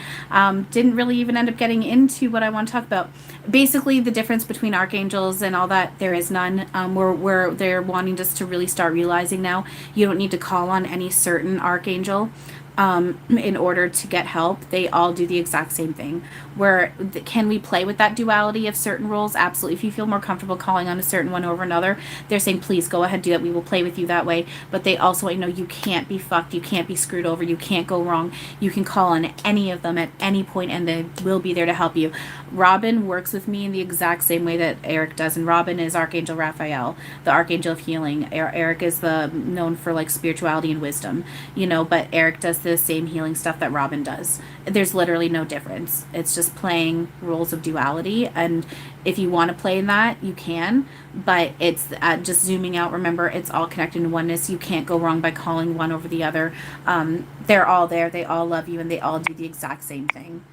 Didn't really even end up getting into what I want to talk about. Basically, the difference between archangels and all that, there is none. They're wanting us to really start realizing now, you don't need to call on any certain archangel. in order to get help, they all do the exact same thing. Where can we play with that duality of certain roles? Absolutely. If you feel more comfortable calling on a certain one over another, they're saying, please go ahead, do that. We will play with you that way. But they also, I know you can't be fucked. You can't be screwed over. You can't go wrong. You can call on any of them at any point and they will be there to help you. Robin works with me in the exact same way that Eric does. And Robin is Archangel Raphael, the Archangel of Healing. Eric is known for like spirituality and wisdom, but Eric does the same healing stuff that Robin does. There's literally no difference. It's just playing roles of duality. And if you want to play in that, you can. But it's just zooming out. Remember, it's all connected in oneness. You can't go wrong by calling one over the other. They're all there. They all love you and they all do the exact same thing.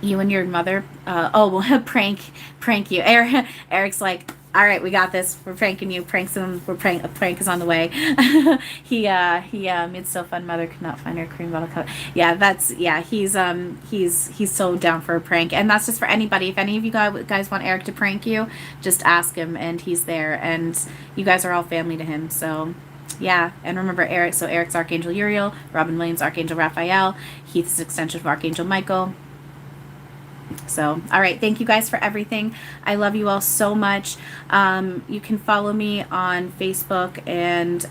You and your mother, prank you. Eric's like, all right, we got this. We're pranking you. A prank is on the way. It's so fun. Mother could not find her cream bottle cup. He's so down for a prank. And that's just for anybody. If any of you guys want Eric to prank you, just ask him and he's there. And you guys are all family to him. So yeah, and remember Eric. So Eric's Archangel Uriel, Robin Williams, Archangel Raphael, Heath's extension of Archangel Michael. So, all right. Thank you guys for everything. I love you all so much. You can follow me on Facebook and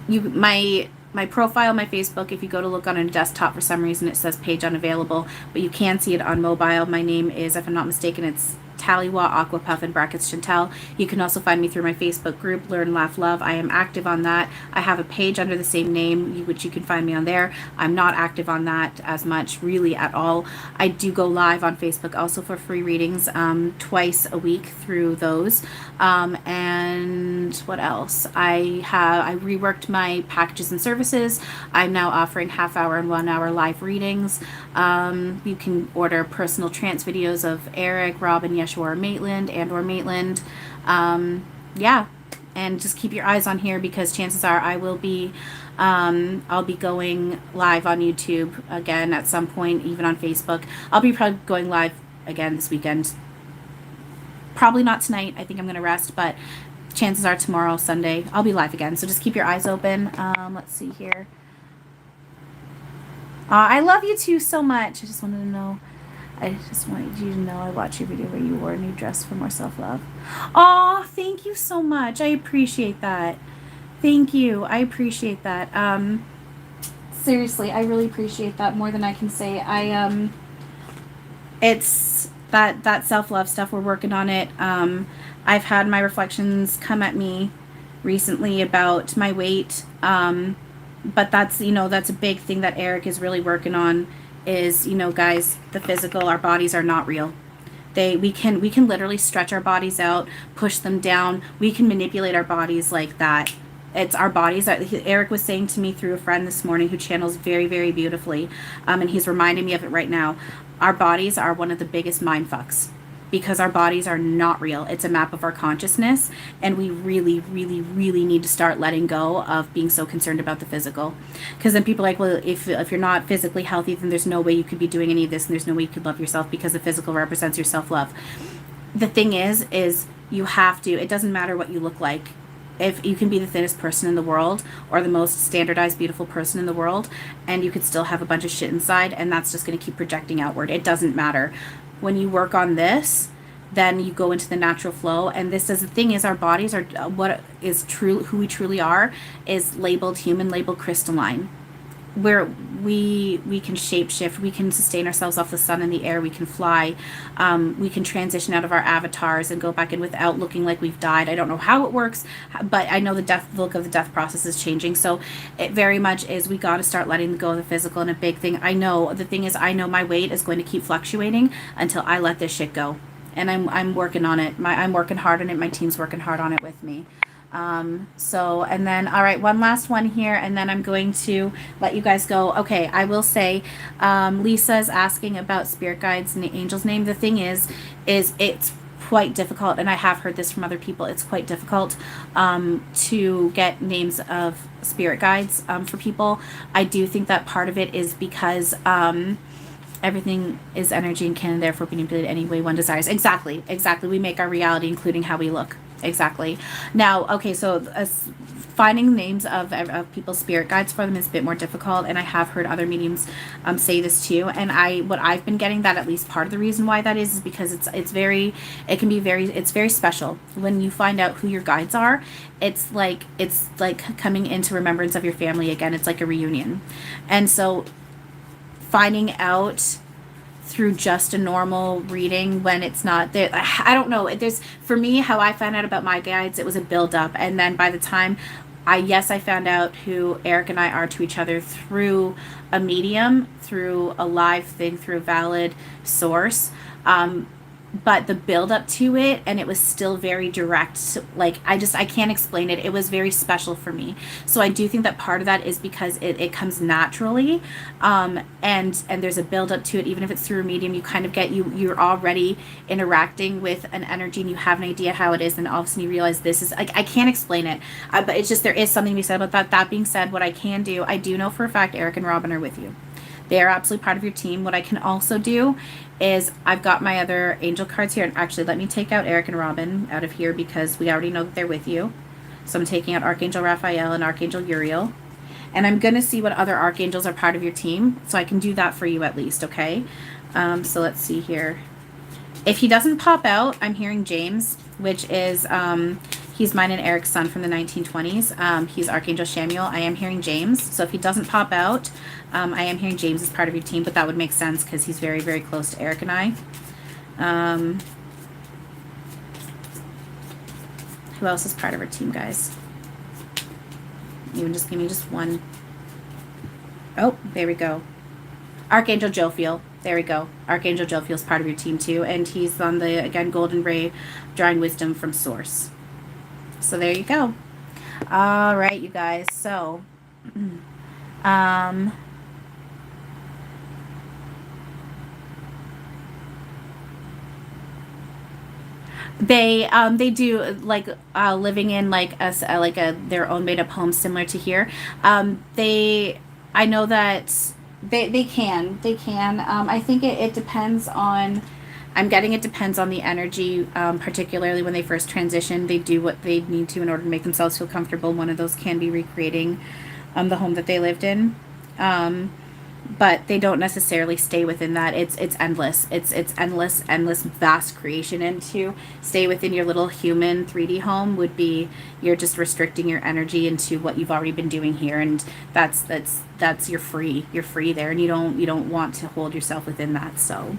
my profile, my Facebook, if you go to look on a desktop, for some reason it says page unavailable, but you can see it on mobile. My name is, if I'm not mistaken, it's Tallywa, Aquapuff, in brackets Chantal. You can also find me through my Facebook group, Learn, Laugh, Love. I am active on that. I have a page under the same name, which you can find me on there. I'm not active on that as much, really, at all. I do go live on Facebook also for free readings twice a week through those. And what else? I reworked my packages and services. I'm now offering half-hour and 1 hour live readings. You can order personal trance videos of Eric, Robin, Yeshua, or Maitland or Maitland. And just keep your eyes on here because chances are I'll be going live on YouTube again at some point, even on Facebook. I'll be probably going live again this weekend. Probably not tonight. I think I'm going to rest, but chances are tomorrow, Sunday, I'll be live again. So just keep your eyes open. Let's see here. I love you too so much. I just wanted you to know I watched your video where you wore a new dress for more self-love. Oh, thank you so much. I appreciate that. Thank you. I appreciate that. Seriously, I really appreciate that more than I can say. It's that self-love stuff. We're working on it. I've had my reflections come at me recently about my weight. But that's a big thing that Eric is really working on is, guys, the physical, our bodies are not real. We can literally stretch our bodies out, push them down. We can manipulate our bodies like that. It's our bodies. Eric was saying to me through a friend this morning who channels very, very beautifully, and he's reminding me of it right now. Our bodies are one of the biggest mind fucks because our bodies are not real. It's a map of our consciousness, and we really, really, really need to start letting go of being so concerned about the physical. Because then people are like, well, if you're not physically healthy, then there's no way you could be doing any of this, and there's no way you could love yourself because the physical represents your self-love. The thing is you have to, it doesn't matter what you look like. If you can be the thinnest person in the world or the most standardized, beautiful person in the world, and you could still have a bunch of shit inside, and that's just going to keep projecting outward. It doesn't matter. When you work on this, then you go into the natural flow. And this is the thing is our bodies are what is true, who we truly are is labeled human, labeled crystalline, where we can shape shift, we can sustain ourselves off the sun and the air, we can fly, we can transition out of our avatars and go back in without looking like we've died. I don't know how it works, but I know the look of the death process is changing. So it very much is we got to start letting go of the physical. And a big thing, I know my weight is going to keep fluctuating until I let this shit go. And I'm working on it. I'm working hard on it. My team's working hard on it with me. And then, all right, one last one here, and then I'm going to let you guys go. Okay, I will say, Lisa's asking about spirit guides and the angel's name. The thing is it's quite difficult, and I have heard this from other people. It's quite difficult to get names of spirit guides for people. I do think that part of it is because everything is energy and can therefore be manipulated any way one desires. Exactly. We make our reality, including how we look. Exactly. Now, okay, so finding names of people's spirit guides for them is a bit more difficult, and I have heard other mediums say this too. And what I've been getting, that at least part of the reason why that is because it can be it's very special when you find out who your guides are. It's like coming into remembrance of your family again. It's like a reunion, and so finding out through just a normal reading when it's not there, I don't know, there's, for me, how I found out about my guides, it was a build up, and then by the time I found out who Eric and I are to each other through a medium, through a live thing, through a valid source. But the build up to it, and it was still very direct. Like, I can't explain it. It was very special for me. So I do think that part of that is because it comes naturally. And there's a build up to it. Even if it's through a medium, you kind of you're already interacting with an energy and you have an idea how it is. And all of a sudden you realize this is, like, I can't explain it. But it's just, there is something to be said about that. That being said, what I can do, I do know for a fact Eric and Robin are with you. They are absolutely part of your team. What I can also do is I've got my other angel cards here. And actually, let me take out Eric and Robin out of here because we already know that they're with you. So I'm taking out Archangel Raphael and Archangel Uriel. And I'm going to see what other archangels are part of your team. So I can do that for you at least, okay? So let's see here. If he doesn't pop out, I'm hearing James, which is... he's mine and Eric's son from the 1920s. He's Archangel Shamuel. I am hearing James. So if he doesn't pop out, I am hearing James as part of your team, but that would make sense because he's very, very close to Eric and I. Who else is part of our team, guys? Even just give me just one. Oh, there we go. Archangel Jophiel. There we go. Archangel Jophiel is part of your team too, and he's on the, again, Golden Ray, drawing wisdom from Source. So there you go. All right, you guys. So, they do like living in like a their own made up home similar to here. I know that they can I think it depends on. I'm getting it depends on the energy, particularly when they first transition. They do what they need to in order to make themselves feel comfortable. One of those can be recreating the home that they lived in. But they don't necessarily stay within that. It's endless. It's endless, vast creation. And to stay within your little human 3D home would be, you're just restricting your energy into what you've already been doing here, and that's you're free there, and you don't want to hold yourself within that. So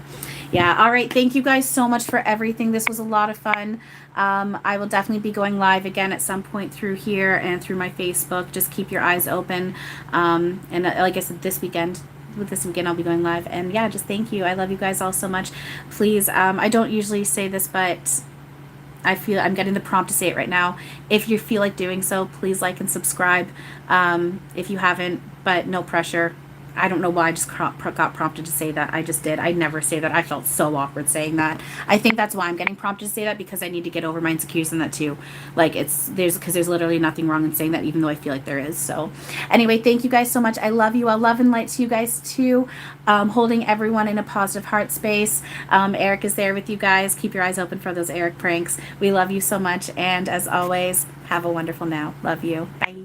yeah, all right, thank you guys so much for everything. This was a lot of fun. I will definitely be going live again at some point through here and through my Facebook. Just keep your eyes open, and like I said, this weekend I'll be going live. And yeah, just thank you. I love you guys all so much. Please, I don't usually say this, but I feel I'm getting the prompt to say it right now. If you feel like doing so, please like and subscribe if you haven't, but no pressure. I don't know why I just got prompted to say that. I just did. I never say that. I felt so awkward saying that. I think that's why I'm getting prompted to say that, because I need to get over my insecurities in that too. Like there's literally nothing wrong in saying that, even though I feel like there is. So anyway, thank you guys so much. I love you. I love and light to you guys too. Holding everyone in a positive heart space. Eric is there with you guys. Keep your eyes open for those Eric pranks. We love you so much. And as always, have a wonderful now. Love you. Bye.